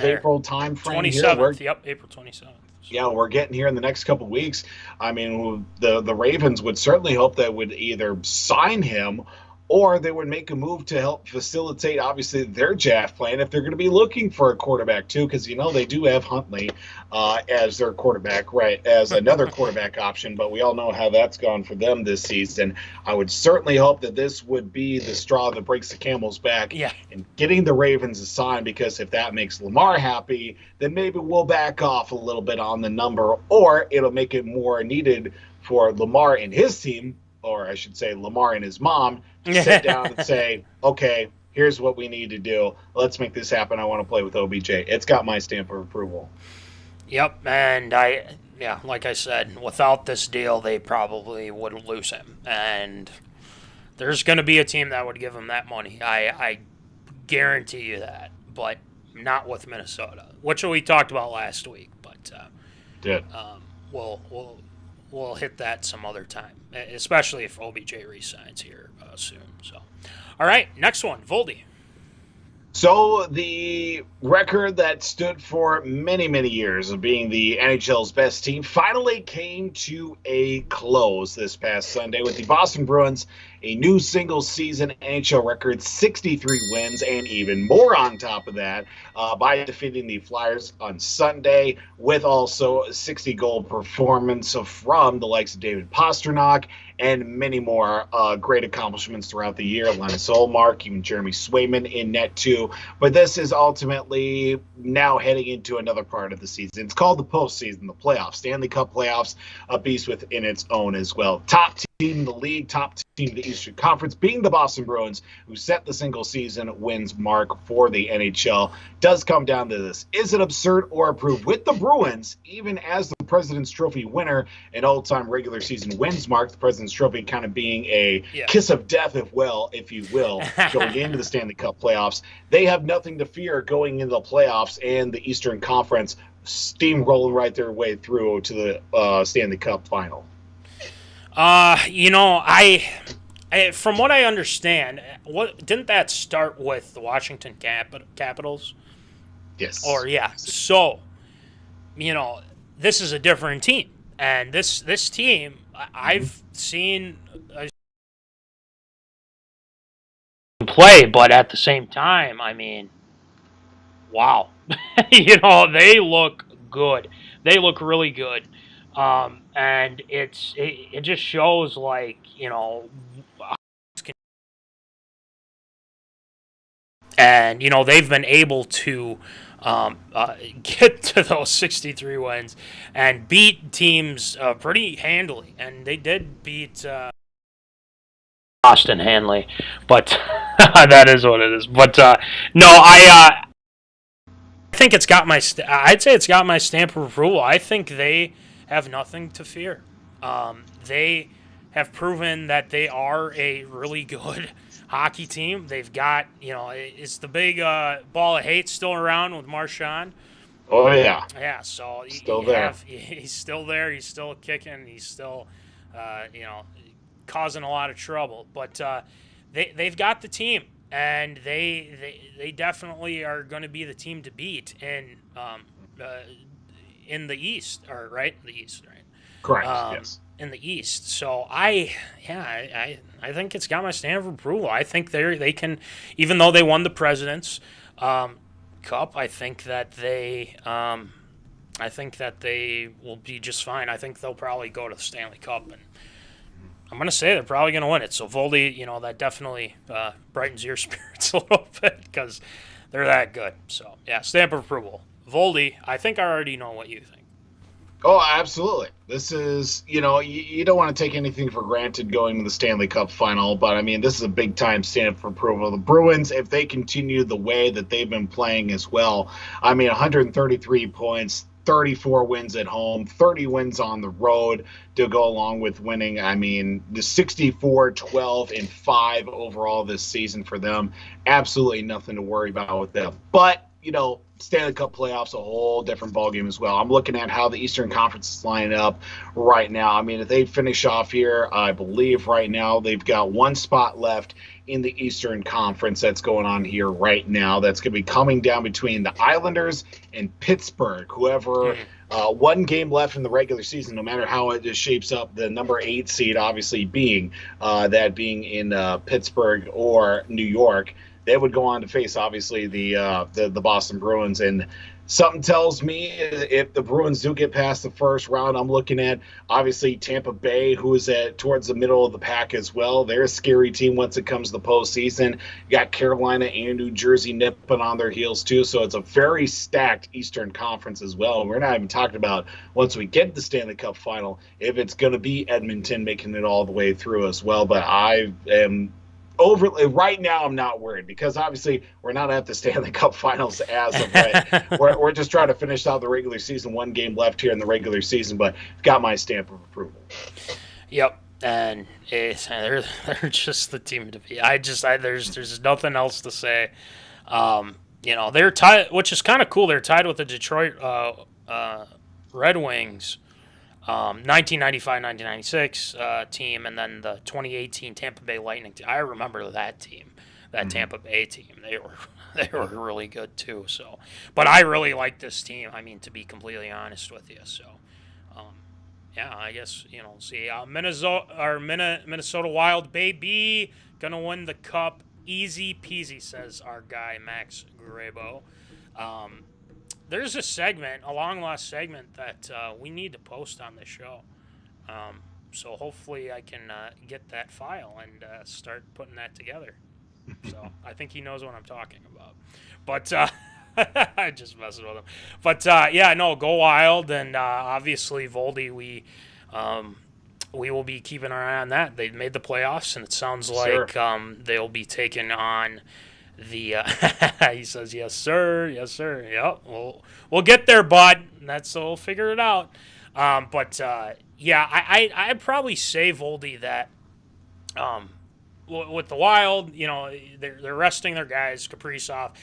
April time frame. 27th, April 27th. Yeah, we're getting here in the next couple of weeks. The Ravens would certainly hope that would either sign him or they would make a move to help facilitate, obviously, their draft plan if they're going to be looking for a quarterback, too, because, they do have Huntley as their quarterback, right, as another quarterback option, but we all know how that's gone for them this season. I would certainly hope that this would be the straw that breaks the camel's back in getting the Ravens a sign, because if that makes Lamar happy, then maybe we'll back off a little bit on the number, or it'll make it more needed for Lamar and his team, or I should say Lamar and his mom, to sit down and say, okay, here's what we need to do. Let's make this happen. I want to play with OBJ. It's got my stamp of approval. Yep, and like I said, without this deal, they probably would lose him. And there's going to be a team that would give him that money. I guarantee you that, but not with Minnesota, which we talked about last week. But we'll hit that some other time, especially if OBJ resigns here soon. So, all right, next one, Voldy. So the record that stood for many, many years of being the NHL's best team finally came to a close this past Sunday with the Boston Bruins, a new single-season NHL record, 63 wins, and even more on top of that by defeating the Flyers on Sunday, with also a 60-goal performance from the likes of David Pastrnak and many more great accomplishments throughout the year. Linus Ullmark, even Jeremy Swayman in net too. But this is ultimately now heading into another part of the season. It's called the postseason, the playoffs, Stanley Cup playoffs, a beast within its own as well. Top team in the league, top team in the Eastern Conference, being the Boston Bruins, who set the single-season wins mark for the NHL. Does come down to this. Is it absurd or approved? With the Bruins, even as the President's Trophy winner, an all-time regular season wins mark. The President's Trophy kind of being a kiss of death, if you will, going into the Stanley Cup playoffs. They have nothing to fear going into the playoffs and the Eastern Conference steamrolling right their way through to the Stanley Cup final. From what I understand, didn't that start with the Washington Capitals? Yes. So, this is a different team, and this team, I've seen play, but at the same time, I mean, wow, they look good. They look really good, and it just shows and they've been able to get to those 63 wins and beat teams pretty handily, and they did beat Boston handily, but that is what it is. But no, I think it's got I'd say it's got my stamp of approval. I think they have nothing to fear. They have proven that they are a really good hockey team. They've got, is the big ball of hate still around with Marchand? Oh, yeah. Yeah, so he's still there. He's still there. He's still kicking. He's still, causing a lot of trouble. But they've got the team, and they definitely are going to be the team to beat in the East, right? The East, right? Correct, yes. In the East. So I think it's got my stamp of approval. I think they can, even though they won the President's Cup, I think that they will be just fine. I think they'll probably go to the Stanley Cup, and I'm going to say they're probably going to win it. So Voldy, that definitely brightens your spirits a little bit because they're that good. So yeah, stamp of approval. Voldy, I think I already know what you think. Oh, absolutely. This is, you don't want to take anything for granted going to the Stanley Cup final, but, I mean, this is a big-time stamp for approval. The Bruins, if they continue the way that they've been playing as well, I mean, 133 points, 34 wins at home, 30 wins on the road to go along with winning. I mean, the 64, 12, and 5 overall this season for them. Absolutely nothing to worry about with them. But, Stanley Cup playoffs, a whole different ballgame as well. I'm looking at how the Eastern Conference is lining up right now. I mean, if they finish off here, I believe right now they've got one spot left in the Eastern Conference that's going on here right now. That's going to be coming down between the Islanders and Pittsburgh. Whoever, one game left in the regular season, no matter how it just shapes up, the number 8 seed obviously being in Pittsburgh or New York. They would go on to face, obviously, the Boston Bruins. And something tells me if the Bruins do get past the first round, I'm looking at, obviously, Tampa Bay, who is towards the middle of the pack as well. They're a scary team once it comes to the postseason. You got Carolina and New Jersey nipping on their heels, too. So it's a very stacked Eastern Conference as well. And we're not even talking about, once we get the Stanley Cup final, if it's going to be Edmonton making it all the way through as well. But I am right now, I'm not worried because obviously we're not at the Stanley Cup Finals as of right. we're just trying to finish out the regular season. One game left here in the regular season, but got my stamp of approval. Yep, and they're just the team to be. There's nothing else to say. They're tied, which is kind of cool. They're tied with the Detroit Red Wings. 1995-1996 team, and then the 2018 Tampa Bay Lightning team. I remember that team, Tampa Bay team. They were really good too. So, but I really like this team. I mean, to be completely honest with you. So, I guess see, Minnesota Wild baby gonna win the cup, easy peasy, says our guy Max Grabo. There's a long-lost segment that we need to post on the show. So hopefully I can get that file and start putting that together. So I think he knows what I'm talking about. But I just messing with him. But, go Wild. And obviously Voldy, we will be keeping our eye on that. They made the playoffs, and it sounds like they'll be taking on he says, yes, sir. Yep. We'll get there, bud. We'll figure it out. I'd probably say, Voldy, that with the Wild, they're resting their guys, Kaprizov.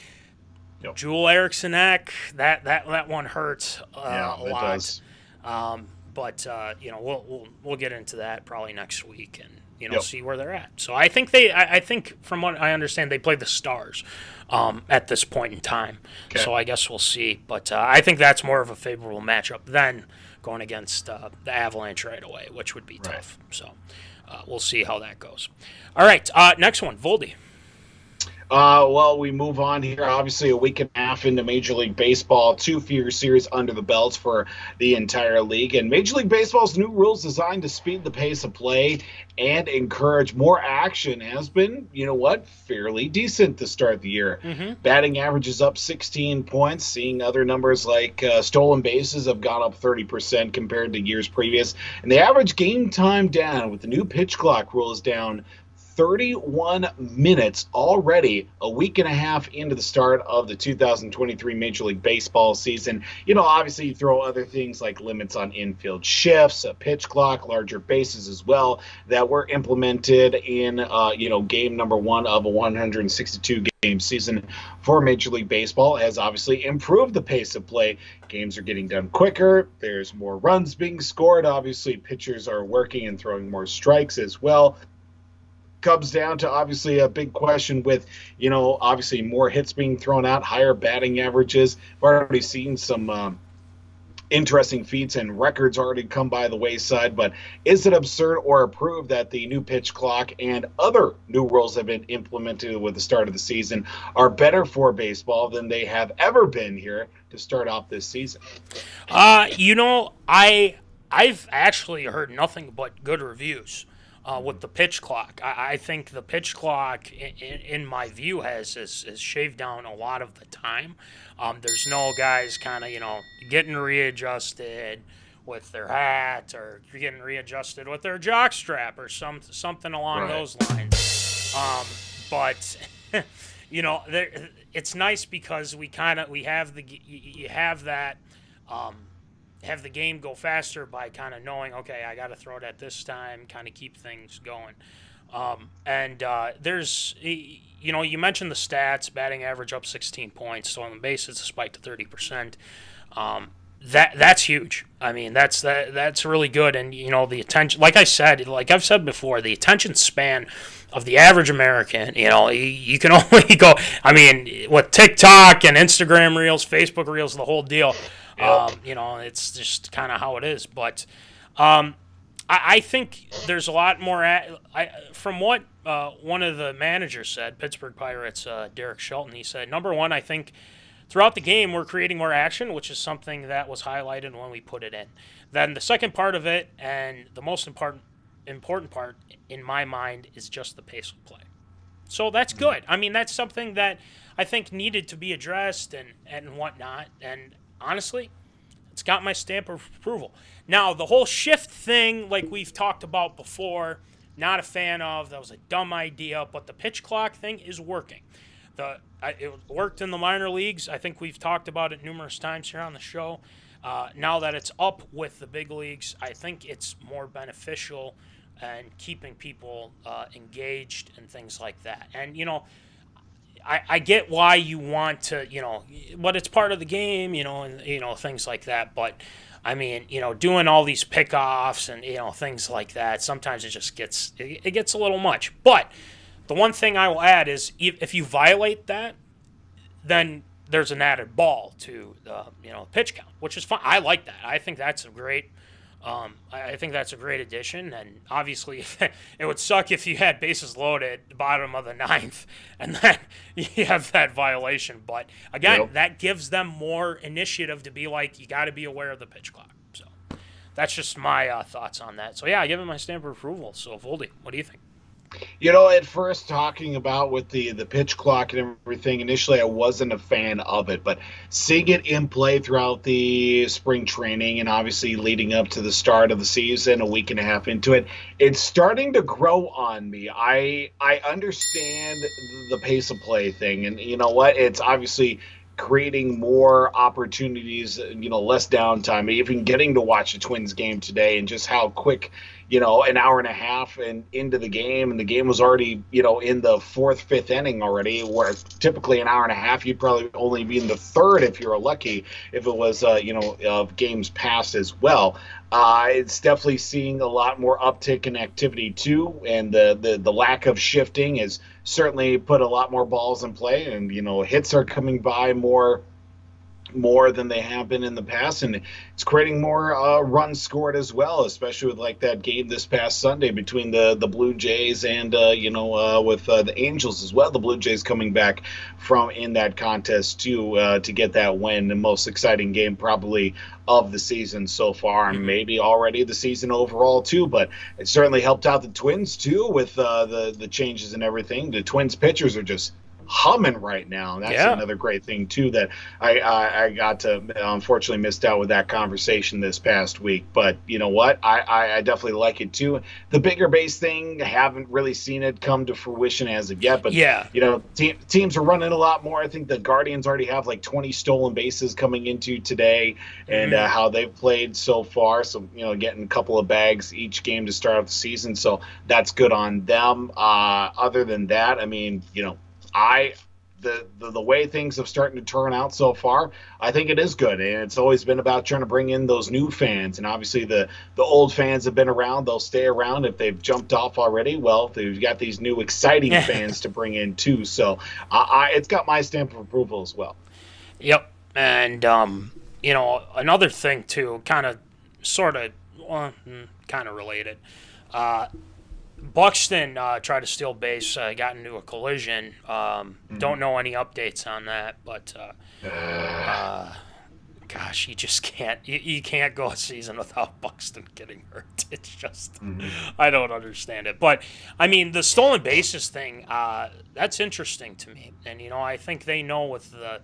Yep. Joel Eriksson-Ek, that one hurts a it lot. does. We'll get into that probably next week and Yep. see where they're at. So I think from what I understand they play the Stars at this point in time. Okay. So I guess we'll see. But I think that's more of a favorable matchup than going against the Avalanche right away, which would be tough. So we'll see how that goes. All right, next one, Voldy. Well, we move on here. Obviously, a week and a half into Major League Baseball, 2 fewer series under the belts for the entire league. And Major League Baseball's new rules designed to speed the pace of play and encourage more action has been, fairly decent to start the year. Mm-hmm. Batting average is up 16 points, seeing other numbers like stolen bases have gone up 30% compared to years previous. And the average game time down with the new pitch clock rule is down 31 minutes already, a week and a half into the start of the 2023 Major League Baseball season. Obviously you throw other things like limits on infield shifts, a pitch clock, larger bases as well that were implemented in, game number 1 of a 162-game season for Major League Baseball has obviously improved the pace of play. Games are getting done quicker. There's more runs being scored. Obviously, pitchers are working and throwing more strikes as well. Comes down to obviously a big question with, obviously more hits being thrown out, higher batting averages. We've already seen some interesting feats and records already come by the wayside, but is it absurd or approved that the new pitch clock and other new rules have been implemented with the start of the season are better for baseball than they have ever been here to start off this season? I've actually heard nothing but good reviews. With the pitch clock. I think the pitch clock, in my view, has shaved down a lot of the time. There's no guys kind of, getting readjusted with their hat or getting readjusted with their jock strap or something along those lines. It's nice because you have the game go faster by kind of knowing, okay, I got to throw it at this time, kind of keep things going. There's, you mentioned the stats, batting average up 16 points, stolen bases, a spike to 30%. That's huge. I mean, that's really good. And, the attention, like I've said before, the attention span of the average American, you can only go, with TikTok and Instagram Reels, Facebook Reels, the whole deal. It's just kind of how it is. But I think there's a lot more. From what one of the managers said, Pittsburgh Pirates, Derek Shelton, he said, number one, I think throughout the game we're creating more action, which is something that was highlighted when we put it in. Then the second part of it, and the most important part in my mind, is just the pace of play. So that's good. That's something that I think needed to be addressed and whatnot. And honestly, it's got my stamp of approval. Now, the whole shift thing, like we've talked about before, not a fan of. That was a dumb idea, but the pitch clock thing is working. It worked in the minor leagues. I think we've talked about it numerous times here on the show. Now that it's up with the big leagues, I think it's more beneficial and keeping people engaged and things like that. And, I get why you want to, but it's part of the game, and, things like that. But, doing all these pickoffs and, things like that, sometimes it just gets a little much. But the one thing I will add is if you violate that, then there's an added ball to the, pitch count, which is fine. I like that. I think that's a great addition, and obviously it would suck if you had bases loaded at the bottom of the ninth and then you have that violation. But again, that gives them more initiative to be like, you got to be aware of the pitch clock. So that's just my thoughts on that. So yeah, I give it my stamp of approval. So Voldy, what do you think? At first talking about with the pitch clock and everything, initially I wasn't a fan of it, but seeing it in play throughout the spring training and obviously leading up to the start of the season, a week and a half into it, it's starting to grow on me. I understand the pace of play thing, and you know what? It's obviously creating more opportunities, less downtime, even getting to watch a Twins game today, and just how quick, an hour and a half and into the game, and the game was already, in the fourth, fifth inning already, where typically an hour and a half, you'd probably only be in the third if you're lucky, if it was, of games past as well. It's definitely seeing a lot more uptick in activity too, and the lack of shifting has certainly put a lot more balls in play, and hits are coming by more than they have been in the past, and it's creating more runs scored as well, especially with like that game this past Sunday between the Blue Jays and with the Angels as well. The Blue Jays coming back from in that contest to get that win, the most exciting game probably of the season so far, and maybe already the season overall too. But it certainly helped out the Twins too with the changes and everything. The Twins pitchers are just humming right now. That's another great thing too that I got to unfortunately missed out with that conversation this past week. But you know what? I definitely like it too. The bigger base thing, I haven't really seen it come to fruition as of yet. But teams are running a lot more. I think the Guardians already have like 20 stolen bases coming into today, and how they've played so far. So getting a couple of bags each game to start off the season. So that's good on them. Other than that, I mean, the way things have started to turn out so far, I think it is good. And it's always been about trying to bring in those new fans. And obviously the old fans have been around. They'll stay around. If they've jumped off already, well, they've got these new exciting fans to bring in too. So it's got my stamp of approval as well. Yep. And, another thing too, kind of related. Buxton tried to steal base, got into a collision. Don't know any updates on that, but gosh, you just can't. You can't go a season without Buxton getting hurt. It's just, I don't understand it. But I mean, the stolen bases thing, that's interesting to me, and I think they know with the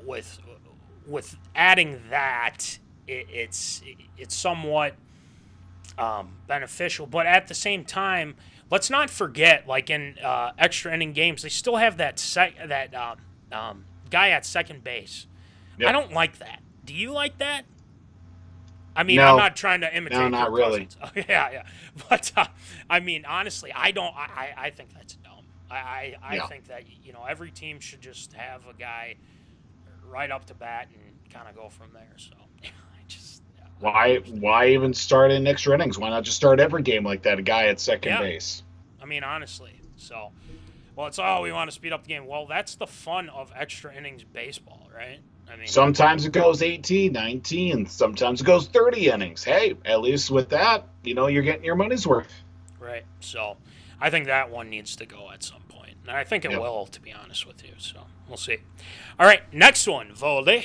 with adding that, it's somewhat beneficial, but at the same time, let's not forget, like in extra inning games, they still have that guy at second base. Yep. I don't like that. Do you like that? I mean, no. I'm not trying to imitate. No, not really. Yeah. But I mean, honestly, I don't. I think that's dumb. I think that every team should just have a guy right up to bat and kind of go from there. So Why even start in extra innings? Why not just start every game like that, a guy at second base? I mean, honestly. So, it's we want to speed up the game. Well, that's the fun of extra innings baseball, right? I mean, sometimes it goes 18, 19, sometimes it goes 30 innings. Hey, at least with that, you're getting your money's worth. Right. So, I think that one needs to go at some point. And I think it will, to be honest with you. So, we'll see. All right, next one, Voldy.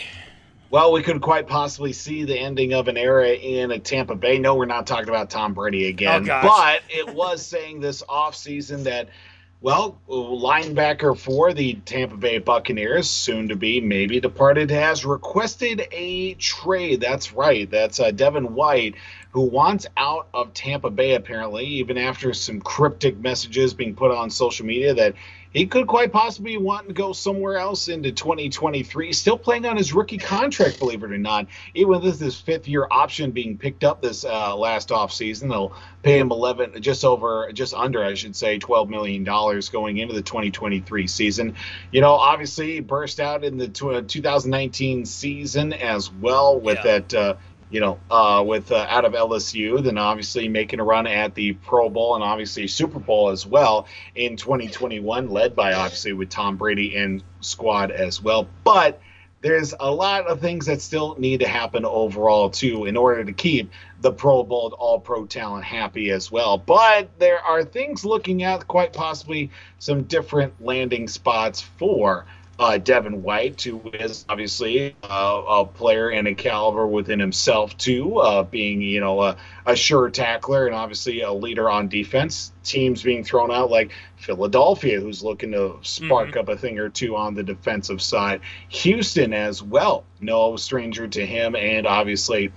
Well, we could quite possibly see the ending of an era in Tampa Bay. No, we're not talking about Tom Brady again. But it was saying this offseason that, linebacker for the Tampa Bay Buccaneers, soon to be maybe departed, has requested a trade. That's right. That's devinwhite, who wants out of Tampa Bay, apparently, even after some cryptic messages being put on social media that he could quite possibly want to go somewhere else into 2023, still playing on his rookie contract, believe it or not. Even with his fifth-year option being picked up this last offseason, they'll pay him just under $12 million going into the 2023 season. Obviously, he burst out in the 2019 season as well with that. Out of LSU, then obviously making a run at the Pro Bowl and obviously Super Bowl as well in 2021, led by obviously with Tom Brady and squad as well. But there's a lot of things that still need to happen overall too in order to keep the Pro Bowl All-Pro talent happy as well. But there are things looking at quite possibly some different landing spots for devinwhite, who is obviously a player and a caliber within himself too, being a sure tackler and obviously a leader on defense. Teams being thrown out like Philadelphia, who's looking to spark up a thing or two on the defensive side. Houston as well, no stranger to him, and obviously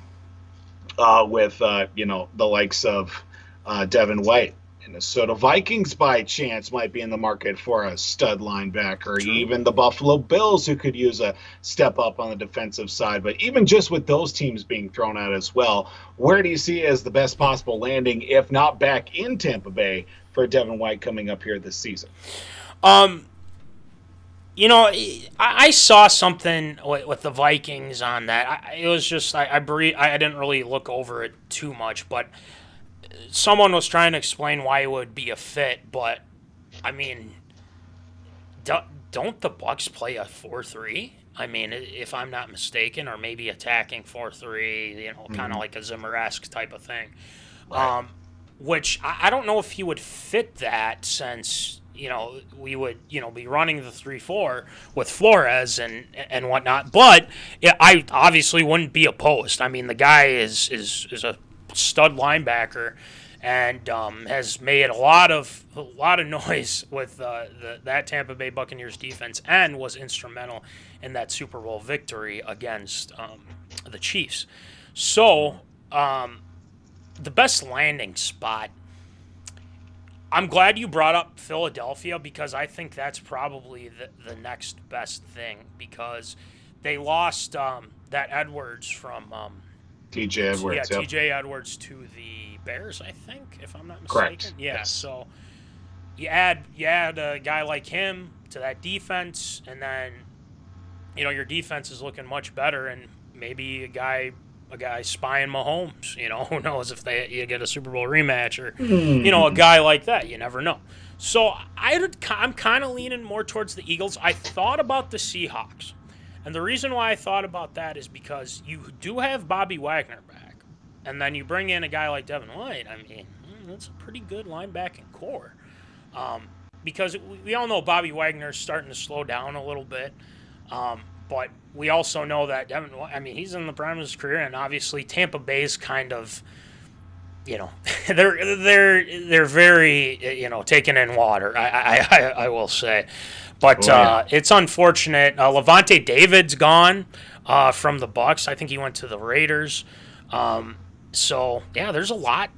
with the likes of devinwhite Minnesota Vikings by chance might be in the market for a stud linebacker. True. Even the Buffalo Bills, who could use a step up on the defensive side. But even just with those teams being thrown out as well, where do you see as the best possible landing, if not back in Tampa Bay, for Devin White coming up here this season? You know, I saw something with the Vikings on that. It was just I didn't really look over it too much, but someone was trying to explain why it would be a fit. But I mean, don't the Bucs play a 4-3? I mean, if I'm not mistaken, or maybe attacking 4-3, you know, kind of like a Zimmer-esque type of thing. Right. Which I don't know if he would fit that, since, you know, we would, you know, be running the 3-4 with Flores and whatnot. But I obviously wouldn't be opposed. I mean, the guy is a stud linebacker and has made a lot of noise with that Tampa Bay Buccaneers defense, and was instrumental in that Super Bowl victory against the Chiefs. So the best landing spot, I'm glad you brought up Philadelphia, because I think that's probably the next best thing, because they lost that Edwards from T.J. Edwards. Yeah, T.J. Edwards to the Bears, I think, if I'm not mistaken. Correct. Yeah, yes. So you add a guy like him to that defense, and then, you know, your defense is looking much better, and maybe a guy spying Mahomes. You know, who knows if you get a Super Bowl rematch, or you know, a guy like that. You never know. So I'm kind of leaning more towards the Eagles. I thought about the Seahawks, and the reason why I thought about that is because you do have Bobby Wagner back, and then you bring in a guy like Devin White. I mean, that's a pretty good linebacking core. Because we all know Bobby Wagner is starting to slow down a little bit. But we also know that Devin, I mean, he's in the prime of his career, and obviously Tampa Bay's kind of, you know, they're very, you know, taking in water. I will say, but it's unfortunate. Levante David's gone from the Bucs. I think he went to the Raiders. So yeah, there's a lot.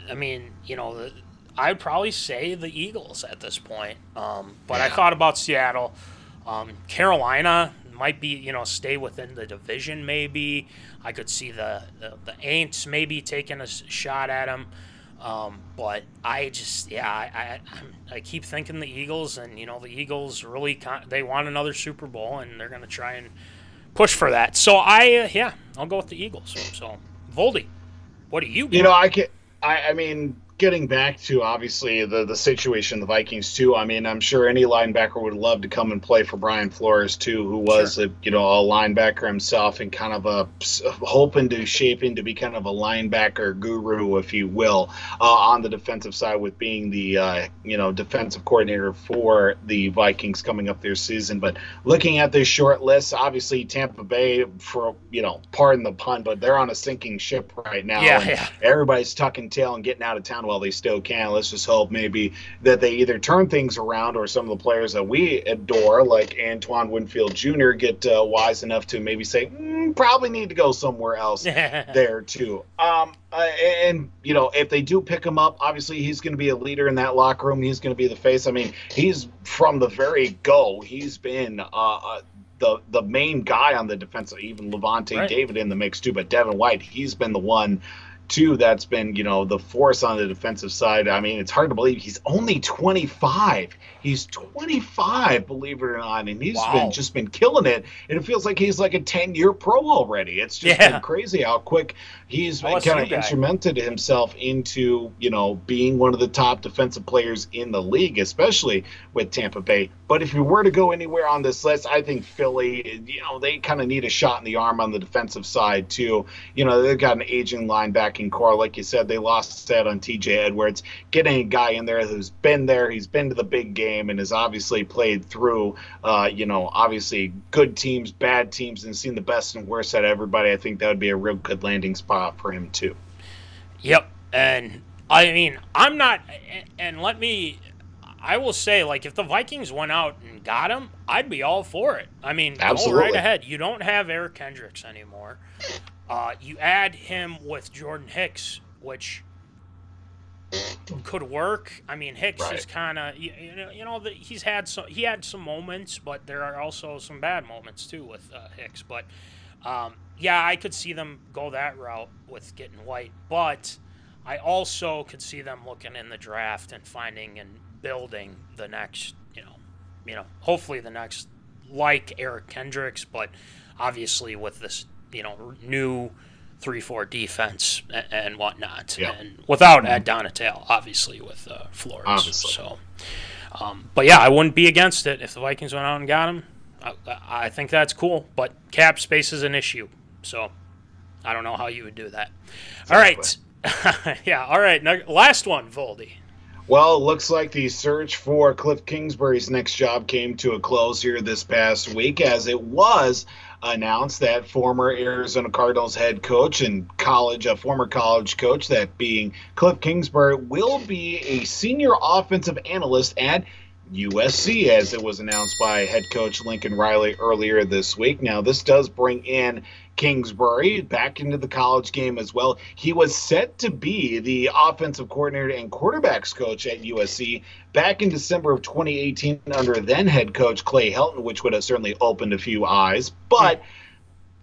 I mean, you know, I'd probably say the Eagles at this point. But I thought about Seattle. Carolina might be, you know, stay within the division maybe. I could see the Aints maybe taking a shot at them. But I just, I keep thinking the Eagles, and, you know, the Eagles really, they want another Super Bowl, and they're going to try and push for that. So I'll go with the Eagles. So, Voldy, what do you got? You know, I mean, getting back to obviously the situation the Vikings too. I mean, I'm sure any linebacker would love to come and play for Brian Flores too, who was a linebacker himself, and kind of hoping to shape into be kind of a linebacker guru, if you will, on the defensive side, with being the defensive coordinator for the Vikings coming up their season. But looking at this short list, obviously Tampa Bay, for, you know, pardon the pun, but they're on a sinking ship right now. Yeah. Everybody's tucking tail and getting out of town while they still can. Let's just hope maybe that they either turn things around, or some of the players that we adore, like Antoine Winfield Jr., get wise enough to maybe say, probably need to go somewhere else there too. And, you know, if they do pick him up, obviously he's going to be a leader in that locker room. He's going to be the face. I mean, he's from the very go. He's been the main guy on the defensive, even Levante David in the mix too. But Devin White, he's been the one too that's been, you know, the force on the defensive side. I mean, it's hard to believe he's only 25. He's 25, believe it or not, and he's been killing it. And it feels like he's like a 10-year pro already. It's just been crazy how quick he's kind of instrumented himself into, you know, being one of the top defensive players in the league, especially with Tampa Bay. But if you were to go anywhere on this list, I think Philly, you know, they kind of need a shot in the arm on the defensive side too. You know, they've got an aging linebacking core. Like you said, they lost that on T.J. Edwards. Getting a guy in there who's been there, he's been to the big game, and has obviously played through, obviously good teams, bad teams, and seen the best and worst out of everybody. I think that would be a real good landing spot for him too. Yep. And I mean, I'm not, and I will say, like, if the Vikings went out and got him, I'd be all for it. I mean, absolutely. Go right ahead. You don't have Eric Kendricks anymore. You add him with Jordan Hicks, which could work. I mean, Hicks Right. is kind of he had some moments, but there are also some bad moments too with Hicks. But yeah, I could see them go that route with getting White, but I also could see them looking in the draft and finding and building the next, hopefully the next like Eric Kendricks, but obviously with this, new 3-4 defense and whatnot, Yeah. and without Ed Donatel, obviously with Flores. Obviously. So, but yeah, I wouldn't be against it if the Vikings went out and got him. I think that's cool, but cap space is an issue, so I don't know how you would do that. All right. Yeah, all right. Now, last one, Voldy. Well, it looks like the search for Kliff Kingsbury's next job came to a close here this past week, as it was announced that former Arizona Cardinals head coach and former college coach, that being Kliff Kingsbury, will be a senior offensive analyst at USC, as it was announced by head coach Lincoln Riley earlier this week. Now, this does bring in Kingsbury back into the college game as well. He was set to be the offensive coordinator and quarterbacks coach at USC back in December of 2018 under then head coach Clay Helton, which would have certainly opened a few eyes, but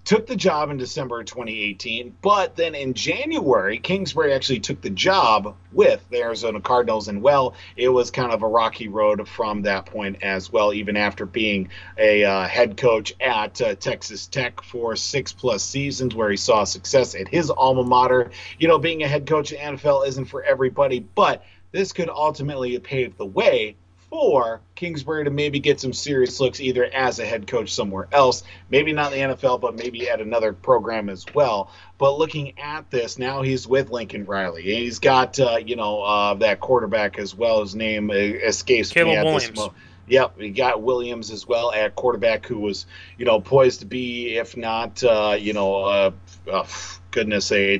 took the job in December of 2018. But then in January, Kingsbury actually took the job with the Arizona Cardinals, and well, it was kind of a rocky road from that point as well, even after being a head coach at Texas Tech for 6+ seasons, where he saw success at his alma mater. Being a head coach in the NFL isn't for everybody, but this could ultimately pave the way for Kingsbury to maybe get some serious looks either as a head coach somewhere else, maybe not in the NFL, but maybe at another program as well. But looking at this, now he's with Lincoln Riley. He's got, that quarterback as well. His name escapes me at this moment. Yep, we got Williams as well at quarterback, who was, poised to be, if not, a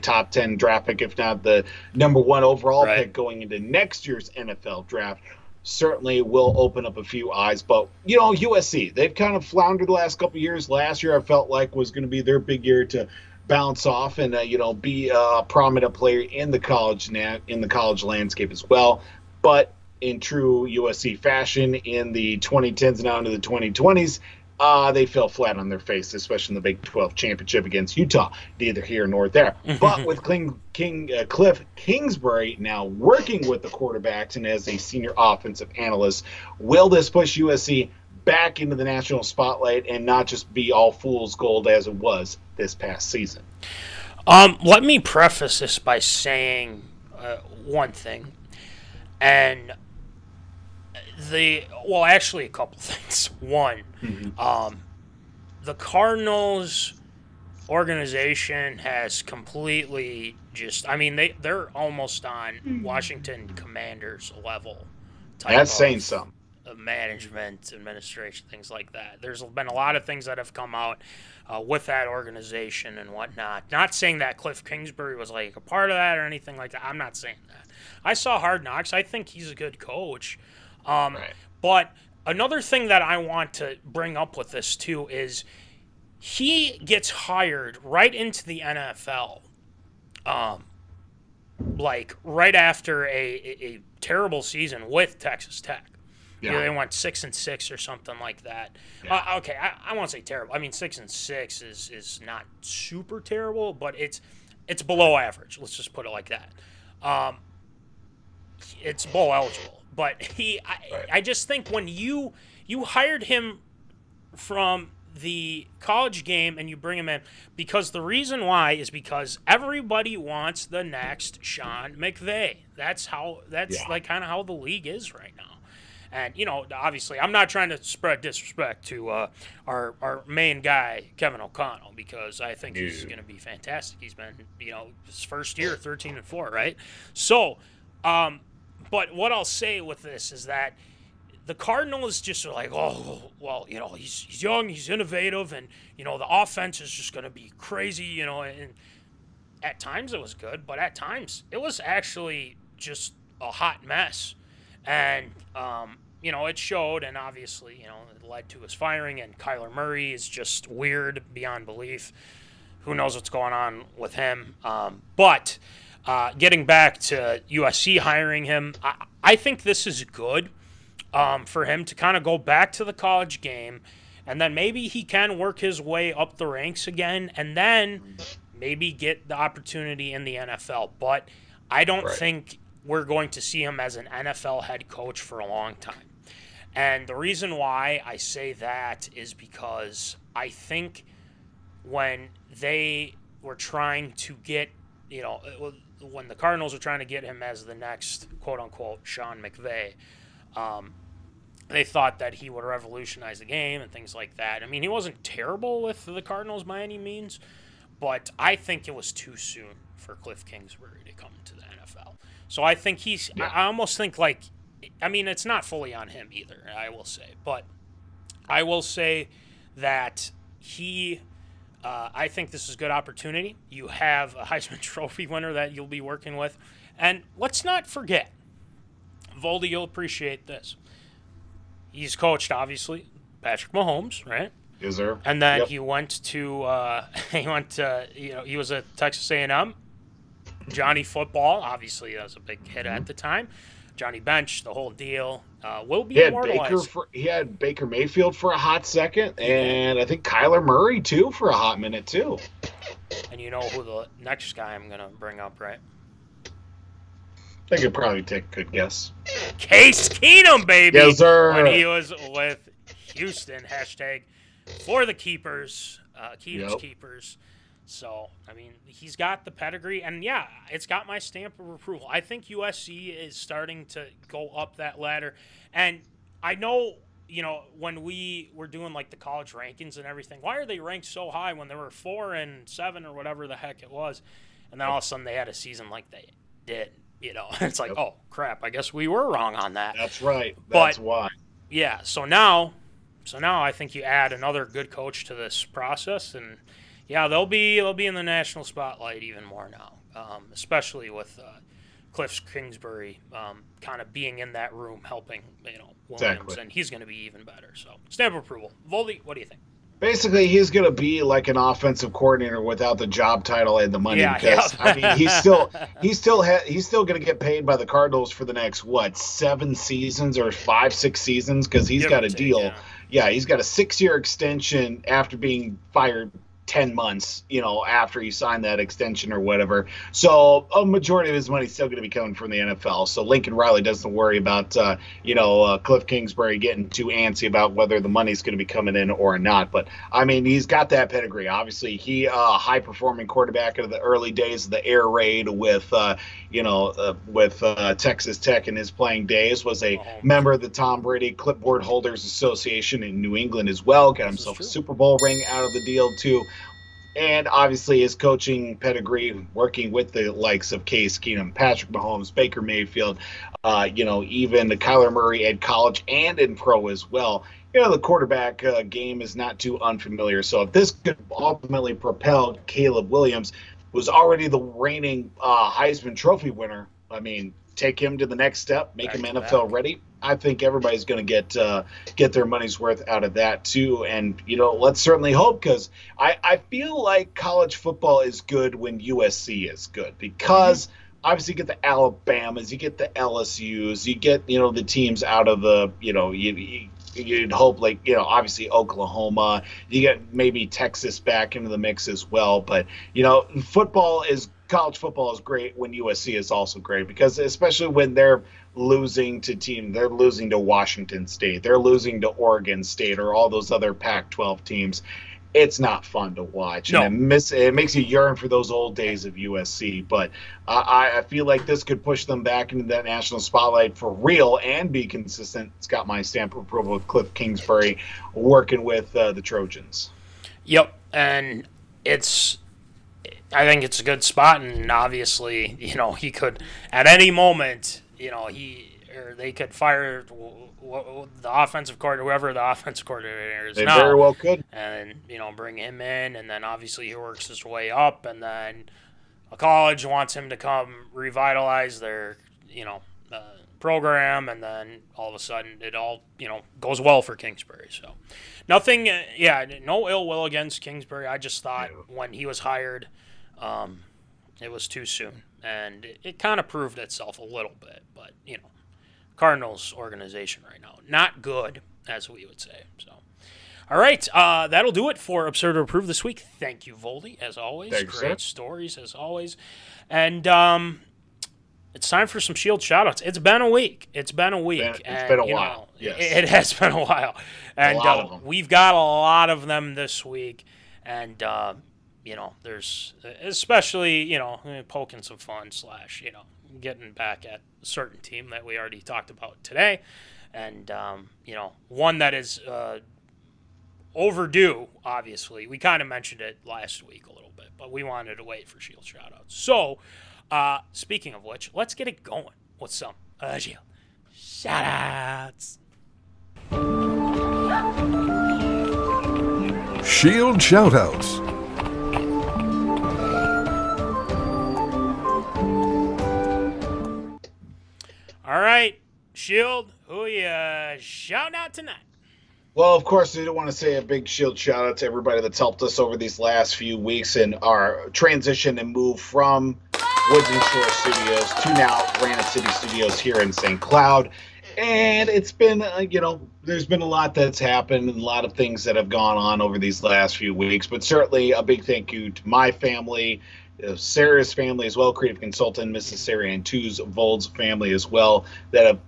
top 10 draft pick, if not the number 1 overall pick going into next year's NFL draft. Certainly will open up a few eyes. But, USC, they've kind of floundered the last couple of years. Last year I felt like was going to be their big year to bounce off and, be a prominent player in the college landscape as well. But in true USC fashion, in the 2010s and now into the 2020s, they fell flat on their face, especially in the Big 12 championship against Utah. Neither here nor there. But with Kliff Kingsbury now working with the quarterbacks and as a senior offensive analyst, will this push USC back into the national spotlight and not just be all fool's gold as it was this past season? Let me preface this by saying one thing, and actually a couple things. One, the Cardinals organization has completely they're almost on Washington Commanders level type That's saying something. Of management, administration, things like that. There's been a lot of things that have come out with that organization and whatnot. Not saying that Kliff Kingsbury was like a part of that or anything like that. I'm not saying that. I saw Hard Knocks. I think he's a good coach. But another thing that I want to bring up with this too is he gets hired right into the NFL, right after a terrible season with Texas Tech. Yeah. They went 6-6 or something like that. Yeah. Okay, I won't say terrible. I mean, 6-6 is not super terrible, but it's below average. Let's just put it like that. It's bowl eligible. But I just think when you hired him from the college game and you bring him in, because the reason why is because everybody wants the next Sean McVay. That's kind of how the league is right now. And, obviously, I'm not trying to spread disrespect to our main guy, Kevin O'Connell, because I think he's going to be fantastic. He's been, his first year, 13-4, right? So, but what I'll say with this is that the Cardinals just are like, oh, well, he's young, he's innovative, and, the offense is just going to be crazy, and at times it was good, but at times it was actually just a hot mess. And, it showed, and obviously, it led to his firing, and Kyler Murray is just weird beyond belief. Who knows what's going on with him? But getting back to USC hiring him, I think this is good for him to kind of go back to the college game, and then maybe he can work his way up the ranks again, and then maybe get the opportunity in the NFL. But I don't think we're going to see him as an NFL head coach for a long time. And the reason why I say that is because I think when they were trying to get, when the Cardinals were trying to get him as the next quote-unquote Sean McVay, they thought that he would revolutionize the game and things like that. I mean, he wasn't terrible with the Cardinals by any means, but I think it was too soon for Kliff Kingsbury to come to the NFL. So I think I almost think it's not fully on him either, I will say. But I will say that I think this is a good opportunity. You have a Heisman Trophy winner that you'll be working with. And let's not forget, Voldy, you'll appreciate this. He's coached, obviously, Patrick Mahomes, right? Yes, sir. And then he went to, he was at Texas A&M. Johnny Football, obviously, that was a big hit at the time. Johnny Bench, the whole deal, will be immortalized. He had Baker Mayfield for a hot second, and I think Kyler Murray, too, for a hot minute, too. And you know who the next guy I'm going to bring up, right? I could probably take a good guess. Case Keenum, baby. Yes, sir. When he was with Houston, hashtag for the keepers, Keenum's keepers. So, I mean, he's got the pedigree, and yeah, it's got my stamp of approval. I think USC is starting to go up that ladder. And I know, when we were doing like the college rankings and everything, why are they ranked so high when they were 4 and 7 or whatever the heck it was? And then all of a sudden they had a season like they did. It's like, oh crap, I guess we were wrong on that. That's right. That's why. Yeah, so now I think you add another good coach to this process, and yeah, they'll be in the national spotlight even more now, especially with Kliff Kingsbury kind of being in that room helping Williams, and he's going to be even better. So stamp of approval. Voldy, what do you think? Basically, he's going to be like an offensive coordinator without the job title and the money. I mean, he's still going to get paid by the Cardinals for the next 7 seasons or 5-6 seasons because he's got a deal. Yeah, he's got a 6-year extension after being fired 10 months, after he signed that extension or whatever. So a majority of his money is still going to be coming from the NFL. So Lincoln Riley doesn't worry about, Kliff Kingsbury getting too antsy about whether the money's going to be coming in or not. But, I mean, he's got that pedigree. Obviously, he high-performing quarterback in the early days of the air raid with Texas Tech in his playing days, was a member of the Tom Brady Clipboard Holders Association in New England as well. Got himself a Super Bowl ring out of the deal, too. And obviously his coaching pedigree, working with the likes of Case Keenum, Patrick Mahomes, Baker Mayfield, even the Kyler Murray at college and in pro as well. The quarterback game is not too unfamiliar. So if this could ultimately propel Caleb Williams, who's already the reigning Heisman Trophy winner, I mean, take him to the next step, make him NFL ready. I think everybody's going to get their money's worth out of that too. And, let's certainly hope, because I feel like college football is good when USC is good, because obviously you get the Alabamas, you get the LSUs, you get, the teams out of the, you'd hope obviously Oklahoma, you get maybe Texas back into the mix as well. But, college football is great when USC is also great, because especially when they're losing to Washington State, they're losing to Oregon State or all those other Pac-12 teams, it's not fun to watch. No. And it makes you yearn for those old days of USC. But I feel like this could push them back into that national spotlight for real and be consistent. It's got my stamp of approval with Kliff Kingsbury working with the Trojans. Yep, and I think it's a good spot, and obviously, he could at any moment, they could fire the offensive coordinator, whoever the offensive coordinator is now. They very well could. And, bring him in, and then obviously he works his way up, and then a college wants him to come revitalize their, program, and then all of a sudden it all, goes well for Kingsbury. So nothing, no ill will against Kingsbury. I just thought when he was hired, It was too soon, and it kind of proved itself a little bit. But, Cardinals organization right now, not good, as we would say. So, all right, that'll do it for Absurd or Approved this week. Thank you, Voldy, as always. Thanks, Great sir. stories, as always. And it's time for some Shield shoutouts. It's been a week. It's been a while. Yes. It has been a while. And a lot of them. We've got a lot of them this week. And, there's especially, poking some fun / getting back at a certain team that we already talked about today. And, one that is overdue, obviously. We kind of mentioned it last week a little bit, but we wanted to wait for Shield shoutouts. So, speaking of which, let's get it going with some Shield shoutouts. Shield shoutouts. All right, Shield, who you shouting out tonight? Well, of course, I do want to say a big Shield shout out to everybody that's helped us over these last few weeks in our transition and move from Woods and Shore Studios to now Granite City Studios here in St. Cloud. And it's been, there's been a lot that's happened and a lot of things that have gone on over these last few weeks. But certainly a big thank you to my family, Sarah's family as well, creative consultant, Mrs. Sarah Antu's Vold's family as well, that have,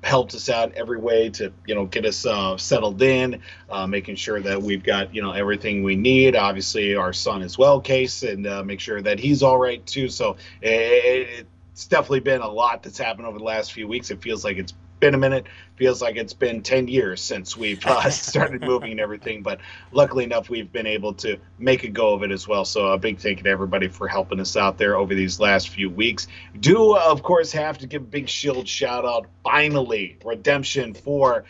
helped us out in every way to, get us settled in, making sure that we've got, everything we need. Obviously, our son as well, Case, and make sure that he's all right too. So it's definitely been a lot that's happened over the last few weeks. It feels like it's been a minute. Feels like it's been 10 years since we've started moving and everything, but luckily enough, we've been able to make a go of it as well. So a big thank you to everybody for helping us out there over these last few weeks. Do, of course, have to give a big Shield shout out. Finally, redemption for,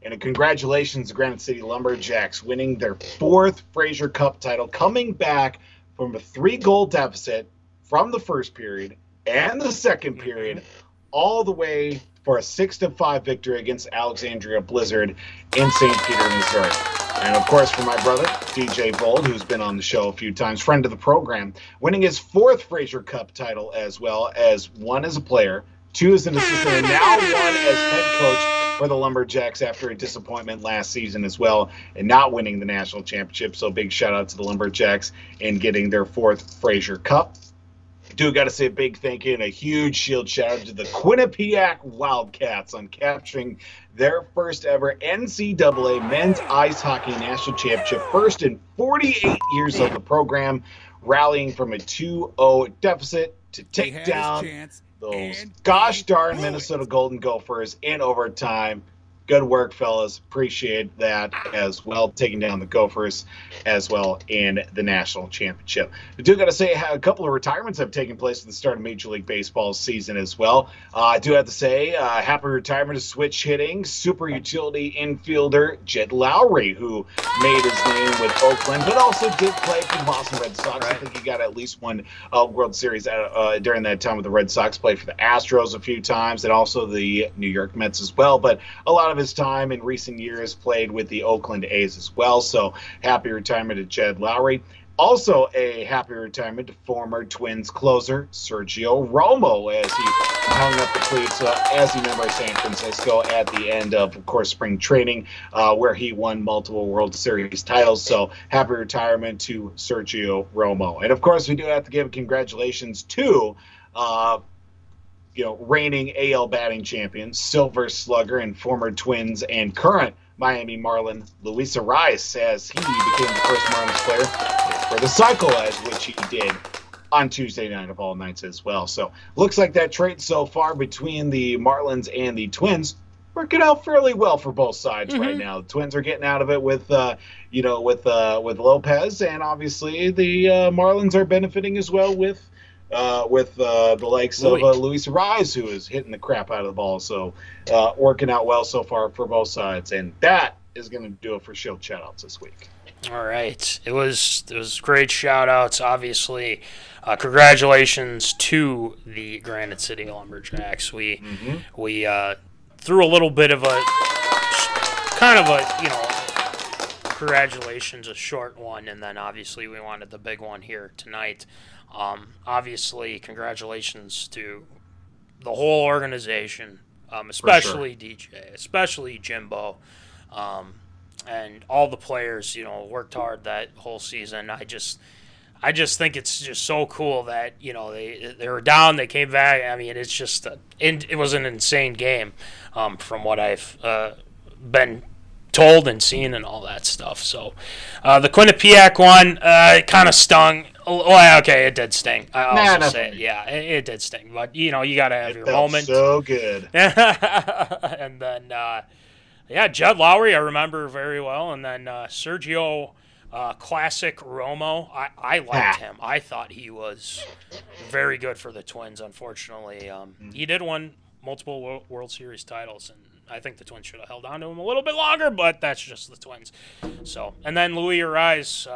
and congratulations to Granite City Lumberjacks winning their 4th Fraser Cup title, coming back from a 3-goal deficit from the first period and the second period, all the way for a 6-5 victory against Alexandria Blizzard in St. Peter, Missouri. And, of course, for my brother, DJ Vold, who's been on the show a few times, friend of the program, winning his 4th Fraser Cup title as well, as 1 as a player, 2 as an assistant, and now 1 as head coach for the Lumberjacks after a disappointment last season as well, and not winning the national championship. So big shout-out to the Lumberjacks in getting their 4th Fraser Cup. Do got to say a big thank you and a huge Shield shout out to the Quinnipiac Wildcats on capturing their first ever NCAA men's ice hockey national championship, first in 48 years of the program, rallying from a 2-0 deficit to take down those gosh darn Minnesota Golden Gophers in overtime. Good work, fellas. Appreciate that as well. Taking down the Gophers as well in the national championship. I do got to say a couple of retirements have taken place at the start of Major League Baseball season as well. I do have to say happy retirement to switch hitting super utility infielder Jed Lowry, who made his name with Oakland, but also did play for the Boston Red Sox. Right. I think he got at least one World Series during that time with the Red Sox. Played for the Astros a few times and also the New York Mets as well. But a lot of his time in recent years played with the Oakland A's as well. So happy retirement to Jed Lowry. Also a happy retirement to former Twins closer Sergio Romo, as he hung up the cleats as a member of San Francisco at the end of course, spring training, where he won multiple World Series titles. So happy retirement to Sergio Romo. And of course, we do have to give congratulations to reigning AL batting champion, Silver Slugger, and former Twins and current Miami Marlin Luis Arraez, as he became the first Marlins player for the cycle, as which he did on Tuesday night of all nights as well. So looks like that trade so far between the Marlins and the Twins working out fairly well for both sides right now. The Twins are getting out of it with Lopez, and obviously the Marlins are benefiting as well with the likes of Luis Arraez, who is hitting the crap out of the ball. So working out well so far for both sides. And that is going to do it for Shield shoutouts this week. All right. It was great shoutouts, obviously. Congratulations to the Granite City Lumberjacks. We threw a little bit of a congratulations, a short one, and then obviously we wanted the big one here tonight. Obviously, congratulations to the whole organization, especially DJ, especially Jimbo, and all the players. Worked hard that whole season. I just think it's just so cool that they were down, they came back. I mean, it's just it was an insane game, from what I've been told and seen and all that stuff. So the Quinnipiac one, it kind of stung. Well, okay, it did sting. I'll also say it. Yeah, it did sting. But you got to have your moment. So good. And then Judd Lowry, I remember very well, and then Sergio. Classic Romo. I liked him. I thought he was very good for the Twins. Unfortunately, he did win multiple World Series titles, and I think the Twins should have held on to him a little bit longer, but that's just the Twins. So, and then Luis Ariz,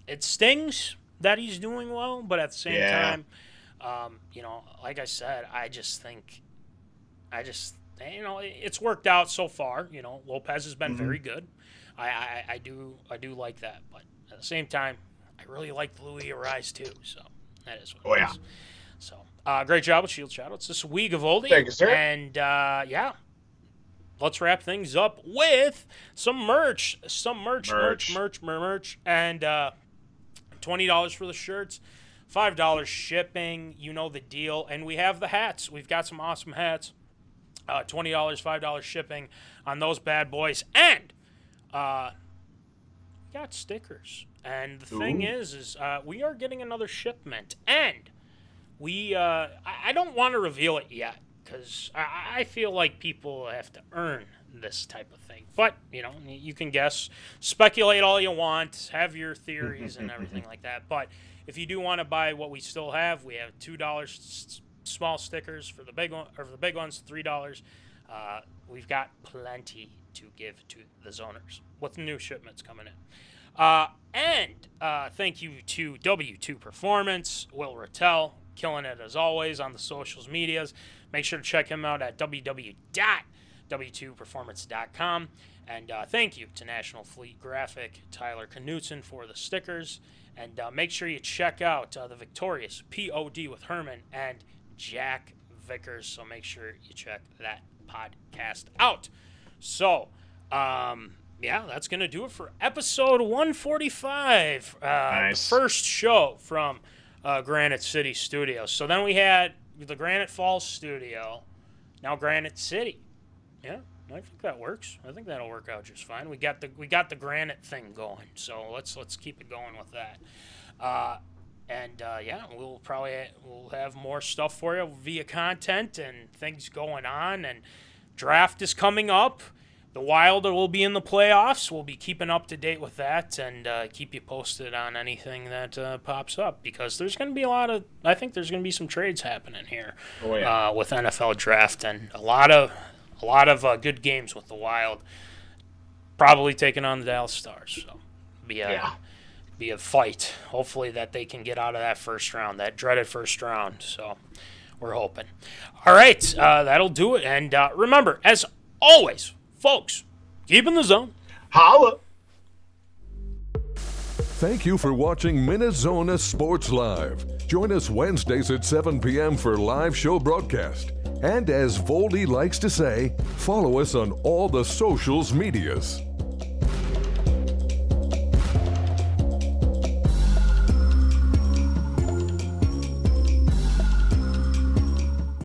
it stings that he's doing well, but at the same time, like I said, I just think it's worked out so far. Lopez has been very good. I do like that, but at the same time, I really liked Luis Ariz too. So that is what it is. So great job with Shield Shoutouts this week, Voldy. Thank you, sir. And let's wrap things up with some merch, and $20 for the shirts, $5 shipping. You know the deal, and we have the hats. We've got some awesome hats. $20, $5 shipping on those bad boys, and we got stickers. And the thing is we are getting another shipment, and we I don't want to reveal it yet because I feel like people have to earn this type of thing. But you can guess, speculate all you want, have your theories and everything like that. But if you do want to buy what we still have, we have $2 small stickers for the big one, or for the big ones, $3. We've got plenty to give to the zoners with new shipments coming in. And thank you to W2 Performance, Will Rattel, killing it as always on the socials medias. Make sure to check him out at www.w2performance.com. And thank you to National Fleet Graphic, Tyler Knutson, for the stickers. And make sure you check out the victorious P.O.D. with Hermann and Jack Vickers. So make sure you check that podcast out. So, that's going to do it for episode 145. Nice. The first show from Granite City Studios. So then we had the Granite Falls Studio, now Granite City. Yeah, I think that works. I think that'll work out just fine. We got the Granite thing going, so let's keep it going with that. We'll have more stuff for you via content and things going on, and draft is coming up. The Wild will be in the playoffs. We'll be keeping up to date with that and keep you posted on anything that pops up, because there's going to be I think there's going to be some trades happening here with NFL draft, and a lot of good games with the Wild. Probably taking on the Dallas Stars. So be a fight. Hopefully that they can get out of that first round, that dreaded first round. So we're hoping. All right, that'll do it. And remember, as always, folks, keep in the zone. Holla. Thank you for watching MinneZona Sports Live. Join us Wednesdays at 7 p.m. for live show broadcast. And as Voldy likes to say, follow us on all the socials medias.